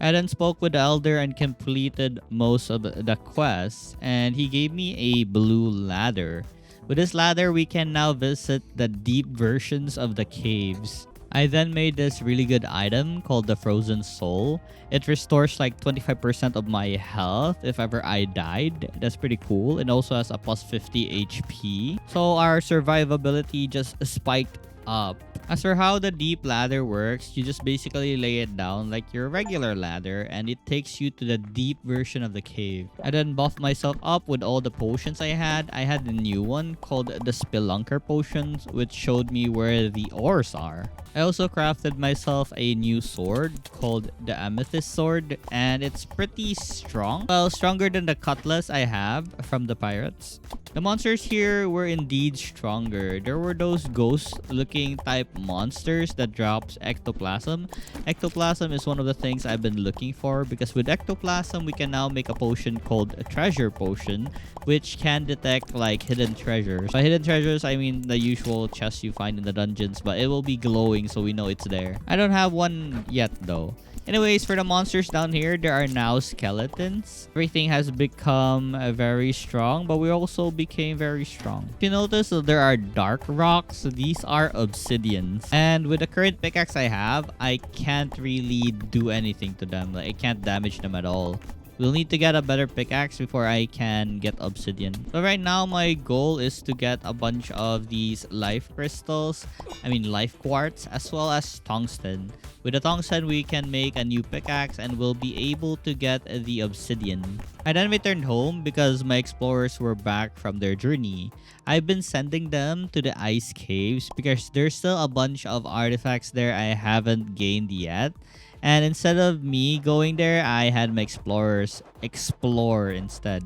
I then spoke with the elder and completed most of the quests, and he gave me a blue ladder. With this ladder, we can now visit the deep versions of the caves. I then made this really good item called the Frozen Soul. It restores like 25% of my health if ever I died. That's pretty cool. It also has a plus 50 HP. So our survivability just spiked up. As for how the deep ladder works, you just basically lay it down like your regular ladder and it takes you to the deep version of the cave. I then buffed myself up with all the potions I had. I had a new one called the Spelunker Potions, which showed me where the ores are. I also crafted myself a new sword called the Amethyst Sword, and it's pretty strong. Well, stronger than the cutlass I have from the pirates. The monsters here were indeed stronger. There were those ghost-looking type monsters that drops ectoplasm. Ectoplasm is one of the things I've been looking for, because with ectoplasm, we can now make a potion called a treasure potion, which can detect like hidden treasures. By hidden treasures, I mean the usual chests you find in the dungeons, but it will be glowing so we know it's there. I don't have one yet though. Anyways, for the monsters down here, there are now skeletons. Everything has become very strong, but we also became very strong. If you notice, there are dark rocks. These are obsidians. And with the current pickaxe I have, I can't really do anything to them. Like, I can't damage them at all. We'll need to get a better pickaxe before I can get obsidian. So right now, my goal is to get a bunch of these life crystals. Life quartz, as well as tungsten. With the tungsten, we can make a new pickaxe and we'll be able to get the obsidian. I then returned home because my explorers were back from their journey. I've been sending them to the ice caves because there's still a bunch of artifacts there I haven't gained yet. And instead of me going there, I had my explorers explore instead.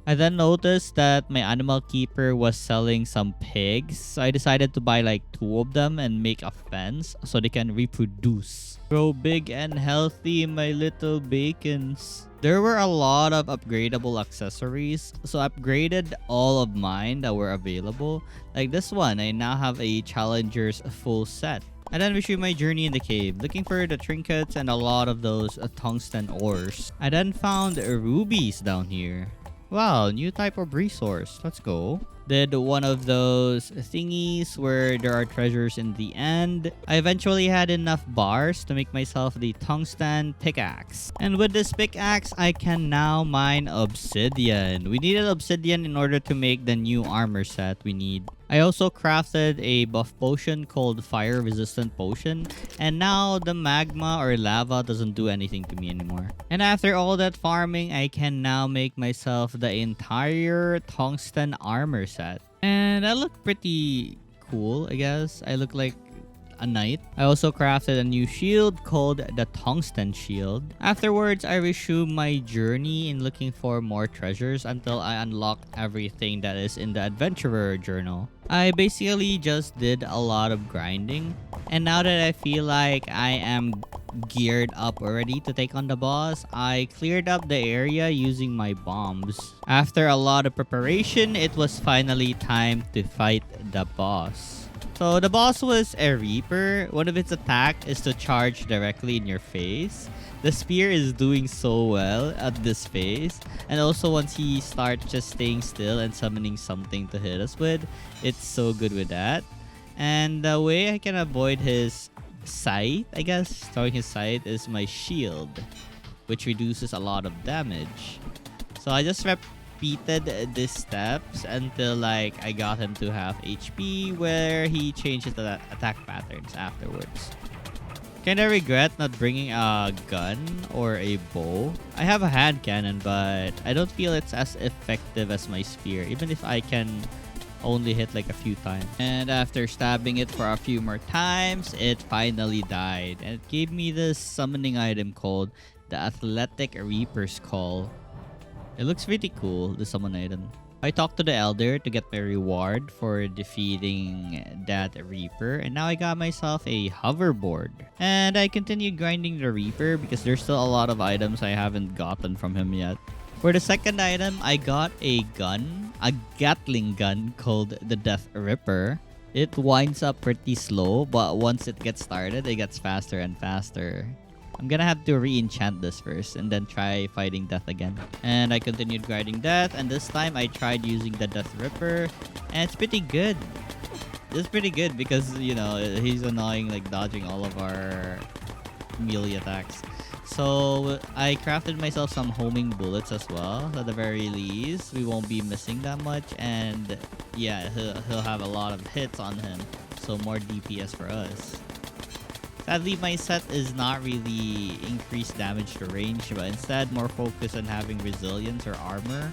I then noticed that my animal keeper was selling some pigs. So I decided to buy like 2 of them and make a fence so they can reproduce. Grow big and healthy, my little bacons. There were a lot of upgradable accessories. So I upgraded all of mine that were available. Like this one, I now have a Challenger's full set. I then resumed my journey in the cave, looking for the trinkets and a lot of those tungsten ores. I then found rubies down here. Wow, new type of resource. Let's go. Did one of those thingies where there are treasures in the end. I eventually had enough bars to make myself the tungsten pickaxe. And with this pickaxe, I can now mine obsidian. We needed obsidian in order to make the new armor set we need. I also crafted a buff potion called fire resistant potion, and now the magma or lava doesn't do anything to me anymore. And after all that farming, I can now make myself the entire tungsten armor set. And I look pretty cool, I guess. I look like a knight. I also crafted a new shield called the tungsten shield. Afterwards, I resumed my journey in looking for more treasures until I unlocked everything that is in the adventurer journal. I basically just did a lot of grinding, and now that I feel like I am geared up already to take on the boss, I cleared up the area using my bombs. After a lot of preparation, it was finally time to fight the boss. So the boss was a Reaper. One of its attack is to charge directly in your face. The spear is doing so well at this phase. And also once he starts just staying still and summoning something to hit us with, it's so good with that. And the way I can avoid his scythe, I guess, throwing his scythe, is my shield, which reduces a lot of damage. So I just repeated these steps until like I got him to half HP, where he changes the attack patterns afterwards. Kinda regret not bringing a gun or a bow. I have a hand cannon, but I don't feel it's as effective as my spear, even if I can only hit like a few times. And after stabbing it for a few more times, it finally died. And it gave me this summoning item called the Athletic Reaper's Call. It looks pretty cool, the summon item. I talked to the elder to get my reward for defeating that Reaper, and now I got myself a hoverboard. And I continued grinding the Reaper because there's still a lot of items I haven't gotten from him yet. For the second item, I got a gun, a Gatling gun called the Death Ripper. It winds up pretty slow, but once it gets started, it gets faster and faster. I'm gonna have to re-enchant this first and then try fighting Death again. And I continued grinding Death, and this time I tried using the Death Ripper, and it's pretty good. It's pretty good because, you know, he's annoying, like dodging all of our melee attacks. So I crafted myself some homing bullets as well. At the very least, we won't be missing that much, and yeah, he'll have a lot of hits on him, so more DPS for us. Sadly, my set is not really increased damage to range, but instead more focused on having resilience or armor.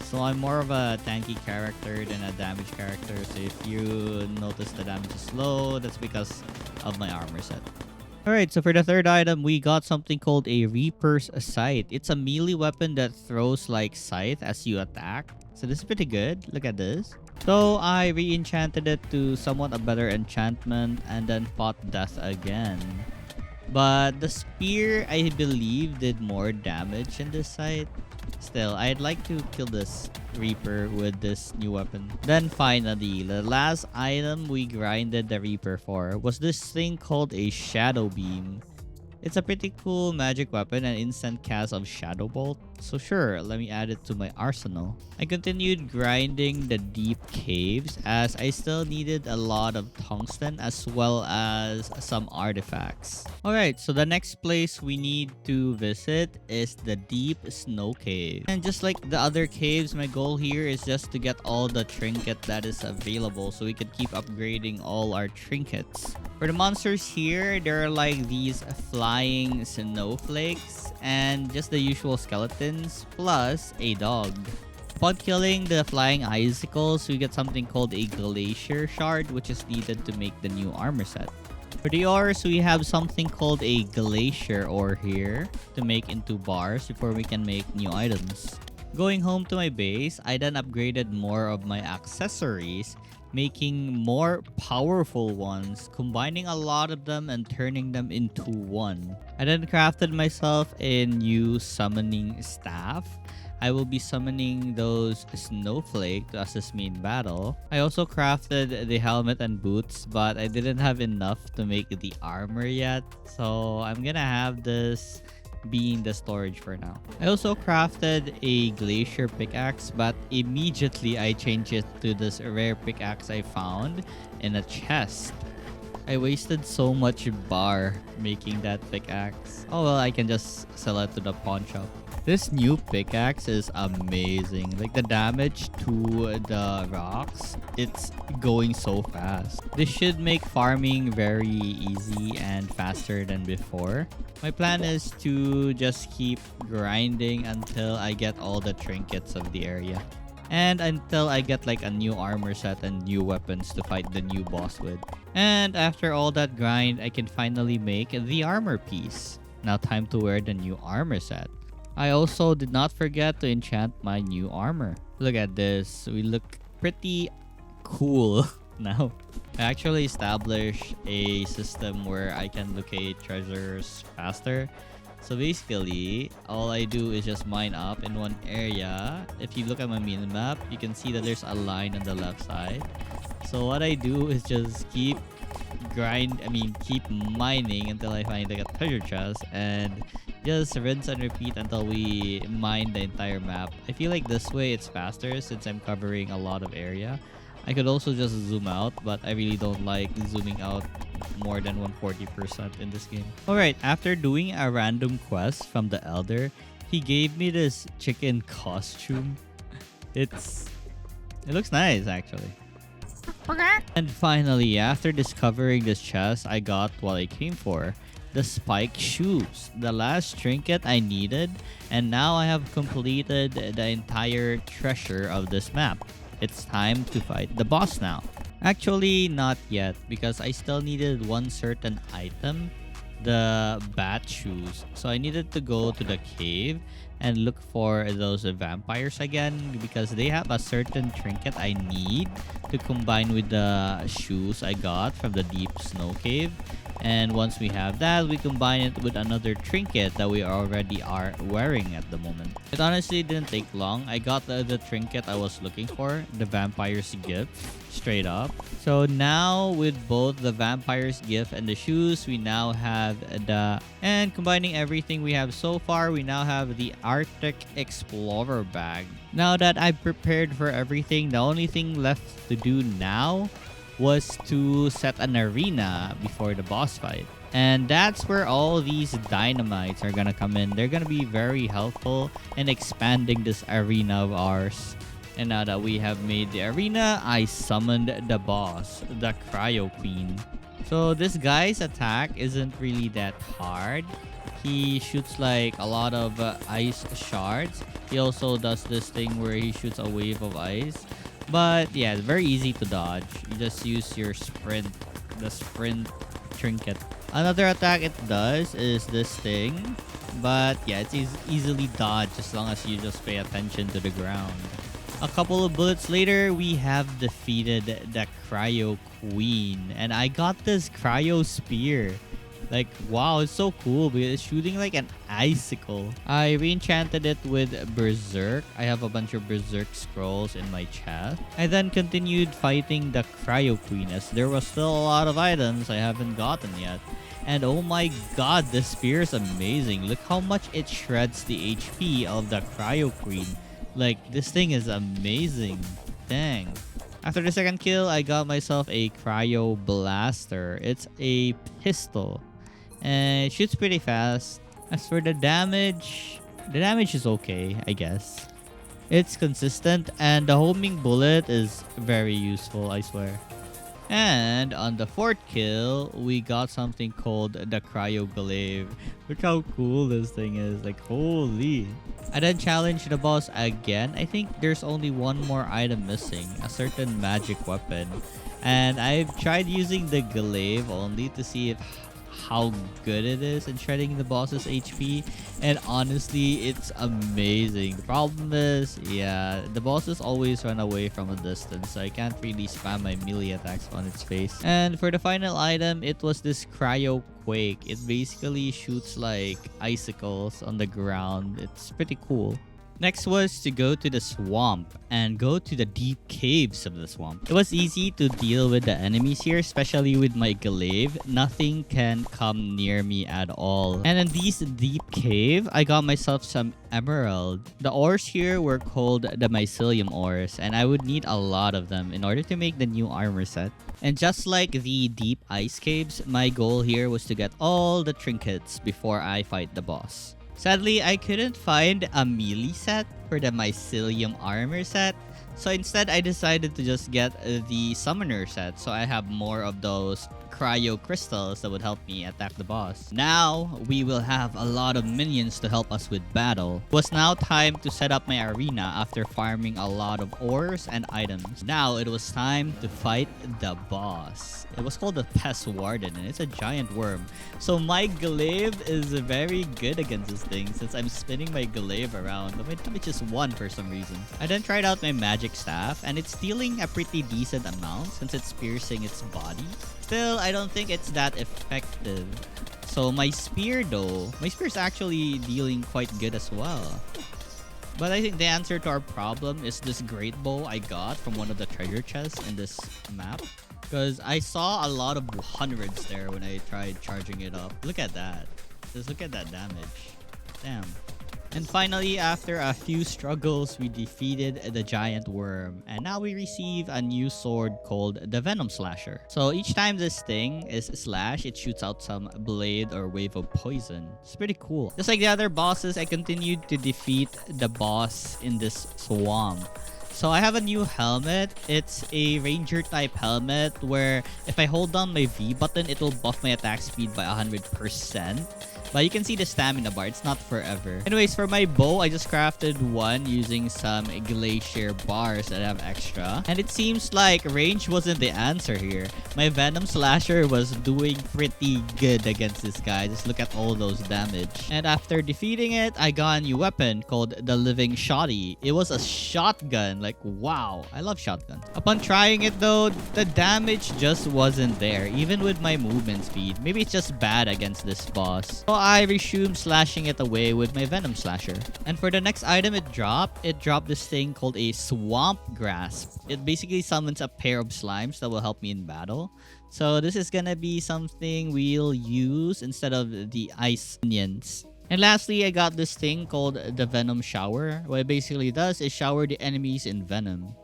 So I'm more of a tanky character than a damage character. So if you notice the damage is low, that's because of my armor set. Alright, so for the third item, we got something called a Reaper's Scythe. It's a melee weapon that throws like scythe as you attack. So this is pretty good. Look at this. So I re-enchanted it to somewhat a better enchantment and then fought Death again. But the spear, I believe, did more damage in this side. Still, I'd like to kill this Reaper with this new weapon. Then finally, the last item we grinded the Reaper for was this thing called a Shadow Beam. It's a pretty cool magic weapon and instant cast of Shadow Bolt. So sure, let me add it to my arsenal. I continued grinding the deep caves as I still needed a lot of tungsten as well as some artifacts. Alright, so the next place we need to visit is the deep snow cave. And just like the other caves, my goal here is just to get all the trinket that is available so we can keep upgrading all our trinkets. For the monsters here, there are like these flying snowflakes and just the usual skeletons plus a dog. Upon killing the flying icicles, we get something called a glacier shard, which is needed to make the new armor set. For the ores, we have something called a glacier ore here to make into bars before we can make new items. Going home to my base, I then upgraded more of my accessories, making more powerful ones, combining a lot of them and turning them into one. I then crafted myself a new summoning staff. I will be summoning those snowflake to assist me in battle. I also crafted the helmet and boots, but I didn't have enough to make the armor yet. So I'm gonna have this being the storage for now. I also crafted a glacier pickaxe, but immediately I changed it to this rare pickaxe I found in a chest. I wasted so much bar making that pickaxe. Oh well, I can just sell it to the pawn shop. This new pickaxe is amazing. Like the damage to the rocks, it's going so fast. This should make farming very easy and faster than before. My plan is to just keep grinding until I get all the trinkets of the area. And until I get like a new armor set and new weapons to fight the new boss with. And after all that grind, I can finally make the armor piece. Now time to wear the new armor set. I also did not forget to enchant my new armor. Look at this. We look pretty cool now. I actually established a system where I can locate treasures faster. So basically, all I do is just mine up in one area. If you look at my minimap, you can see that there's a line on the left side. So what I do is just keep mining until I find like a treasure chest and just rinse and repeat until we mine the entire map. I feel like this way it's faster since I'm covering a lot of area. I could also just zoom out, but I really don't like zooming out more than 140% in this game. Alright, after doing a random quest from the Elder, he gave me this chicken costume. It looks nice actually. And finally, after discovering this chest, I got what I came for. The spike shoes, the last trinket I needed, and now I have completed the entire treasure of this map. It's time to fight the boss now. Actually, not yet, because I still needed one certain item, the bat shoes. So I needed to go to the cave and look for those vampires again because they have a certain trinket I need to combine with the shoes I got from the deep snow cave. And once we have that, we combine it with another trinket that we already are wearing at the moment. It honestly didn't take long. I got the trinket I was looking for, the vampire's gift, straight up. So now with both the vampire's gift and the shoes, we now have and combining everything we have so far, we now have the Arctic Explorer bag. Now that I've prepared for everything, the only thing left to do now was to set an arena before the boss fight. And that's where all these dynamites are gonna come in. They're gonna be very helpful in expanding this arena of ours. And now that we have made the arena, I summoned the boss, the Cryo Queen. So this guy's attack isn't really that hard. He shoots like a lot of ice shards. He also does this thing where he shoots a wave of ice. But yeah, it's very easy to dodge. You just use your sprint, the sprint trinket. Another attack it does is this thing. But yeah, it's easily dodged as long as you just pay attention to the ground. A couple of bullets later, we have defeated the Cryo Queen. And I got this Cryo Spear. Like, wow, it's so cool because it's shooting like an icicle. I re-enchanted it with Berserk. I have a bunch of Berserk scrolls in my chest. I then continued fighting the Cryo Queen as there was still a lot of items I haven't gotten yet. And oh my god, the spear is amazing. Look how much it shreds the HP of the Cryo Queen. Like, this thing is amazing. Dang. After the second kill, I got myself a Cryo Blaster. It's a pistol. And it shoots pretty fast. As for the damage is okay, I guess. It's consistent, and the homing bullet is very useful, I swear. And on the fourth kill, we got something called the Cryo Glaive. Look how cool this thing is. Like, holy. I then challenged the boss again. I think there's only one more item missing. A certain magic weapon. And I've tried using the glaive only to see if how good it is in shredding the boss's HP, and honestly, it's amazing. The problem is, yeah, the bosses always run away from a distance, so I can't really spam my melee attacks on its face. And for the final item, it was this Cryo Quake. It basically shoots like icicles on the ground. It's pretty cool. Next was to go to the swamp and go to the deep caves of the swamp. It was easy to deal with the enemies here, especially with my glaive. Nothing can come near me at all. And in this deep cave, I got myself some emerald. The ores here were called the mycelium ores, and I would need a lot of them in order to make the new armor set. And just like the deep ice caves, my goal here was to get all the trinkets before I fight the boss. Sadly, I couldn't find a melee set for the mycelium armor set, so instead I decided to just get the summoner set, so I have more of those cryo crystals that would help me attack the boss. Now, we will have a lot of minions to help us with battle. It was now time to set up my arena after farming a lot of ores and items. Now, it was time to fight the boss. It was called the Pest Warden, and it's a giant worm. So my glaive is very good against this thing since I'm spinning my glaive around, but my damage is 1 for some reason. I then tried out my magic staff, and it's dealing a pretty decent amount since it's piercing its body. Still, I don't think it's that effective. So my spear though, my spear is actually dealing quite good as well. But I think the answer to our problem is this great bow I got from one of the treasure chests in this map. Because I saw a lot of hundreds there when I tried charging it up. Look at that. Just look at that damage. Damn. And finally, after a few struggles, we defeated the giant worm. And now we receive a new sword called the Venom Slasher. So each time this thing is slashed, it shoots out some blade or wave of poison. It's pretty cool. Just like the other bosses, I continued to defeat the boss in this swamp. So I have a new helmet. It's a ranger type helmet where if I hold down my V button, it will buff my attack speed by 100%. But you can see the stamina bar. It's not forever. Anyways, for my bow, I just crafted one using some glacier bars that I have extra. And it seems like range wasn't the answer here. My Venom Slasher was doing pretty good against this guy. Just look at all those damage. And after defeating it, I got a new weapon called the Living Shotty. It was a shotgun. Like, wow. I love shotguns. Upon trying it though, the damage just wasn't there. Even with my movement speed. Maybe it's just bad against this boss. So I resumed slashing it away with my Venom Slasher. And for the next item it dropped this thing called a Swamp Grasp. It basically summons a pair of slimes that will help me in battle. So this is gonna be something we'll use instead of the ice minions. And lastly, I got this thing called the Venom Shower. What it basically does is shower the enemies in venom.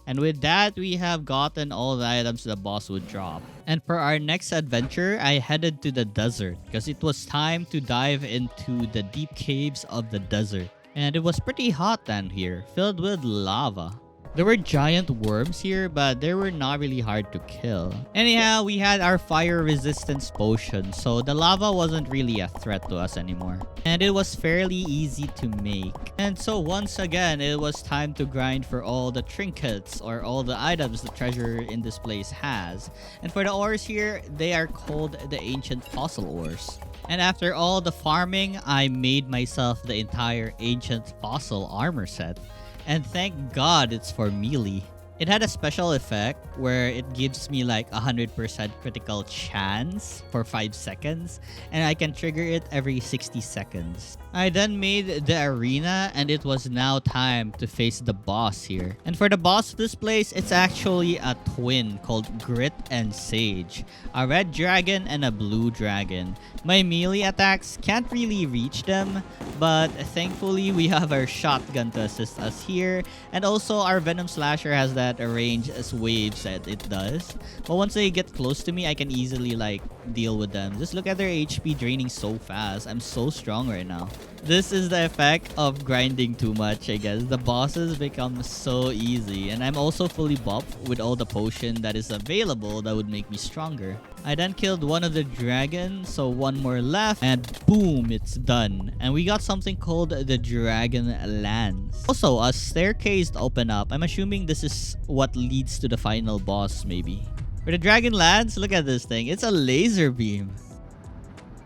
And with that, we have gotten all the items the boss would drop. And for our next adventure, I headed to the desert because it was time to dive into the deep caves of the desert. And it was pretty hot down here, filled with lava. There were giant worms here, but they were not really hard to kill. Anyhow, we had our fire resistance potion, so the lava wasn't really a threat to us anymore. And it was fairly easy to make. And so once again, it was time to grind for all the trinkets or all the items the treasure in this place has. And for the ores here, they are called the ancient fossil ores. And after all the farming, I made myself the entire ancient fossil armor set. And thank God it's for melee. It had a special effect where it gives me like 100% critical chance for 5 seconds, and I can trigger it every 60 seconds. I then made the arena, and it was now time to face the boss here. And for the boss of this place, it's actually a twin called Grit and Sage. A red dragon and a blue dragon. My melee attacks can't really reach them, but thankfully we have our shotgun to assist us here. And also our Venom Slasher has that range as waves that it does. But once they get close to me, I can easily like deal with them. Just look at their HP draining so fast. I'm so strong right now. This is the effect of grinding too much, I guess. The bosses become so easy, and I'm also fully buffed with all the potion that is available that would make me stronger. I then killed one of the dragons, so one more left, and boom, it's done. And we got something called the Dragon Lance. Also, a staircase opened up. I'm assuming this is what leads to the final boss, maybe. For the Dragon Lance, look at this thing. It's a laser beam.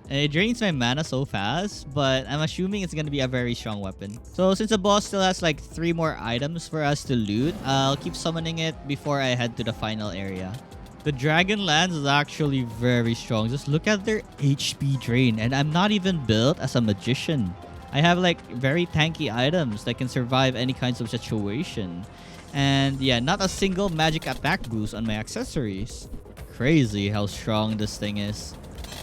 And it drains my mana so fast, but I'm assuming it's gonna be a very strong weapon. So since the boss still has like 3 more items for us to loot, I'll keep summoning it before I head to the final area. The Dragon Lance is actually very strong. Just look at their HP drain, and I'm not even built as a magician. I have like very tanky items that can survive any kinds of situation. And yeah, not a single magic attack boost on my accessories. Crazy how strong this thing is.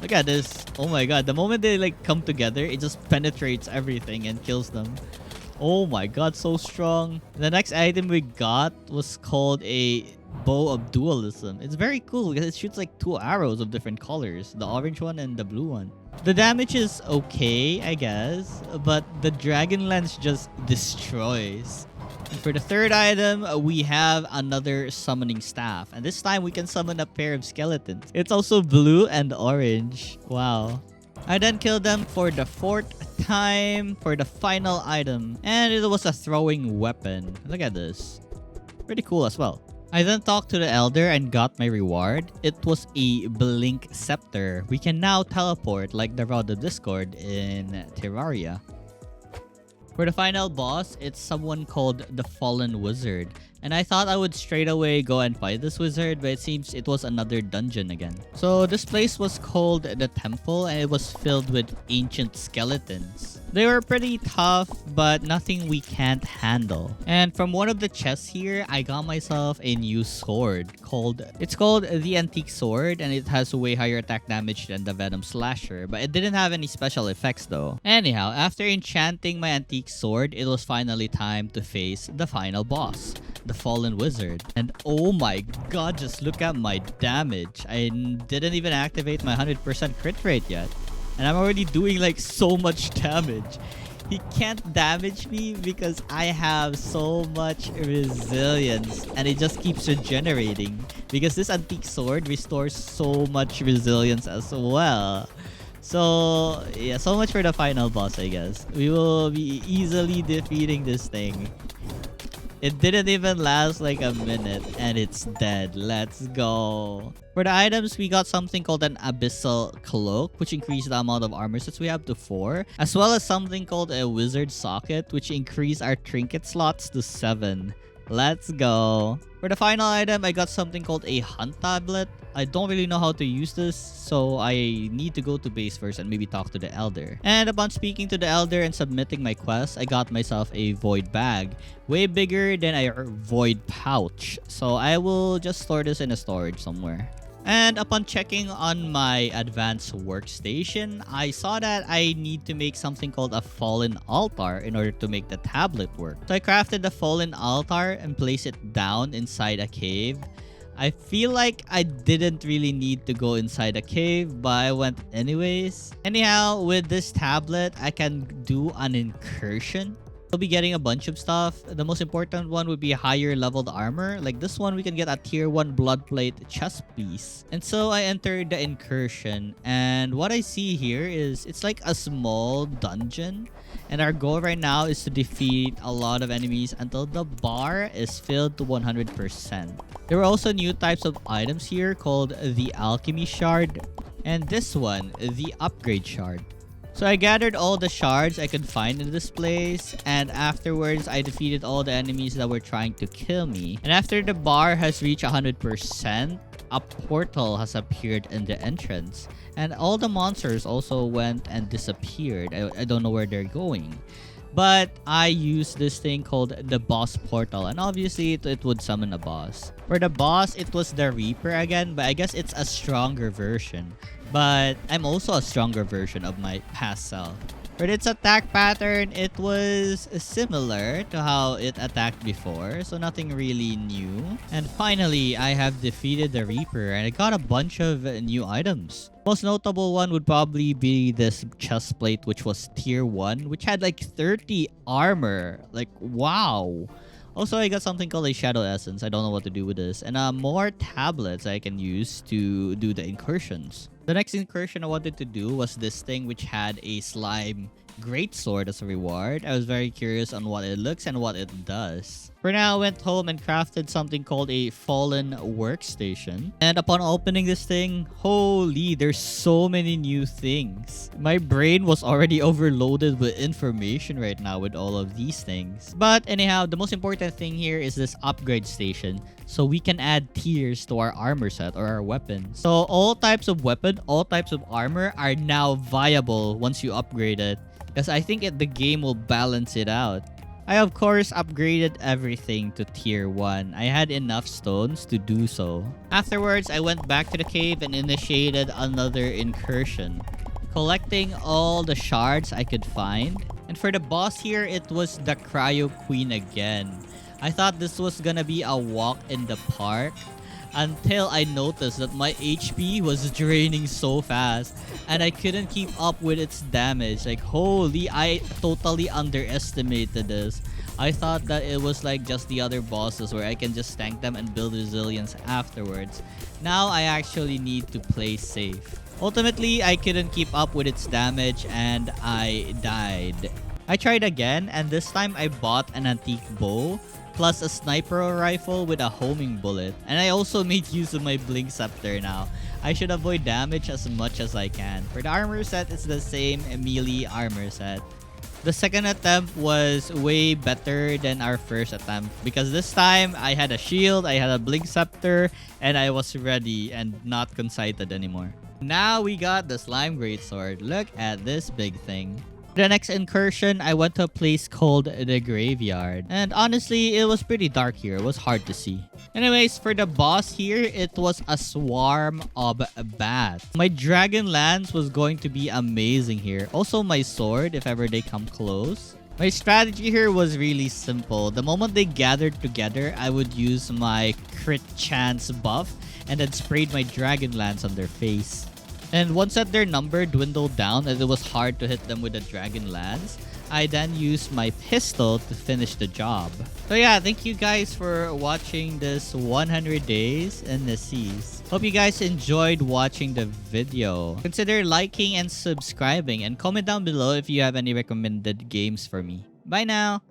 Look at this. Oh my god. The moment they like come together, it just penetrates everything and kills them. Oh my god, so strong. The next item we got was called a Bow of Dualism. It's very cool because it shoots like 2 arrows of different colors. The orange one and the blue one. The damage is okay, I guess. But the Dragon Lance just destroys. And for the third item, we have another summoning staff. And this time, we can summon a pair of skeletons. It's also blue and orange. Wow. I then killed them for the 4th time for the final item. And it was a throwing weapon. Look at this. Pretty cool as well. I then talked to the Elder and got my reward. It was a Blink Scepter. We can now teleport like the Rod of Discord in Terraria. For the final boss, it's someone called the Fallen Wizard. And I thought I would straight away go and fight this wizard, but it seems it was another dungeon again. So this place was called the Temple, and it was filled with ancient skeletons. They were pretty tough, but nothing we can't handle. And from one of the chests here, I got myself a new sword it's called the Antique Sword, and it has way higher attack damage than the Venom Slasher, but it didn't have any special effects though. Anyhow, after enchanting my Antique Sword, it was finally time to face the final boss, the Fallen Wizard. And oh my god, just look at my damage. I didn't even activate my 100% crit rate yet. And I'm already doing like so much damage. He can't damage me because I have so much resilience. And it just keeps regenerating. Because this Antique Sword restores so much resilience as well. So yeah, so much for the final boss, I guess. We will be easily defeating this thing. It didn't even last like a minute and it's dead. Let's go. For the items, we got something called an Abyssal Cloak, which increased the amount of armor sets we have to 4. As well as something called a Wizard Socket, which increased our trinket slots to 7. Let's go. For the final item, I got something called a Hunt Tablet. I don't really know how to use this, so I need to go to base first and maybe talk to the Elder. And upon speaking to the Elder and submitting my quest, I got myself a Void Bag. Way bigger than a Void Pouch. So I will just store this in a storage somewhere. And upon checking on my advanced workstation, I saw that I need to make something called a Fallen Altar in order to make the tablet work. So I crafted the Fallen Altar and placed it down inside a cave. I feel like I didn't really need to go inside a cave, but I went anyways. Anyhow, with this tablet, I can do an incursion. We'll be getting a bunch of stuff. The most important one would be higher leveled armor. Like this one, we can get a tier 1 bloodplate chest piece. And so I entered the incursion. And what I see here is it's like a small dungeon. And our goal right now is to defeat a lot of enemies until the bar is filled to 100%. There were also new types of items here called the Alchemy Shard. And this one, the Upgrade Shard. So I gathered all the shards I could find in this place, and afterwards I defeated all the enemies that were trying to kill me. And after the bar has reached 100%, a portal has appeared in the entrance. And all the monsters also went and disappeared. I don't know where they're going. But I used this thing called the boss portal, and obviously it would summon a boss. For the boss, it was the Reaper again, but I guess it's a stronger version. But I'm also a stronger version of my past self. For its attack pattern, it was similar to how it attacked before, so nothing really new. And finally, I have defeated the Reaper and I got a bunch of new items. Most notable one would probably be this chest plate, which was tier 1, which had like 30 armor. Like, wow. Also, I got something called a shadow essence. I don't know what to do with this. And more tablets I can use to do the incursions. The next incursion I wanted to do was this thing which had a slime greatsword as a reward. I was very curious on what it looks and what it does. For now, I went home and crafted something called a fallen workstation. And upon opening this thing, holy, there's so many new things. My brain was already overloaded with information right now with all of these things. But anyhow, the most important thing here is this upgrade station. So we can add tiers to our armor set or our weapons. So all types of weapon, all types of armor are now viable once you upgrade it. Because I think the game will balance it out. I of course upgraded everything to tier 1. I had enough stones to do so. Afterwards, I went back to the cave and initiated another incursion, collecting all the shards I could find. And for the boss here, it was the Cryo Queen again. I thought this was gonna be a walk in the park until I noticed that my HP was draining so fast and I couldn't keep up with its damage. Like, holy, I totally underestimated this. I thought that it was like just the other bosses where I can just tank them and build resilience afterwards. Now I actually need to play safe. Ultimately, I couldn't keep up with its damage and I died. I tried again, and this time I bought an antique bow plus a sniper rifle with a homing bullet. And I also made use of my blink scepter now. I should avoid damage as much as I can. For the armor set, it's the same melee armor set. The second attempt was way better than our first attempt because this time I had a shield, I had a blink scepter, and I was ready and not concited anymore. Now we got the slime greatsword. Look at this big thing. The next incursion, I went to a place called the Graveyard. And honestly, it was pretty dark here. It was hard to see. Anyways, for the boss here, it was a swarm of bats. My dragon lance was going to be amazing here. Also, my sword, if ever they come close. My strategy here was really simple. The moment they gathered together, I would use my crit chance buff and then sprayed my dragon lance on their face. And once that their number dwindled down and it was hard to hit them with a dragon lance, I then used my pistol to finish the job. So yeah, thank you guys for watching this 100 days in Necesse. Hope you guys enjoyed watching the video. Consider liking and subscribing and comment down below if you have any recommended games for me. Bye now!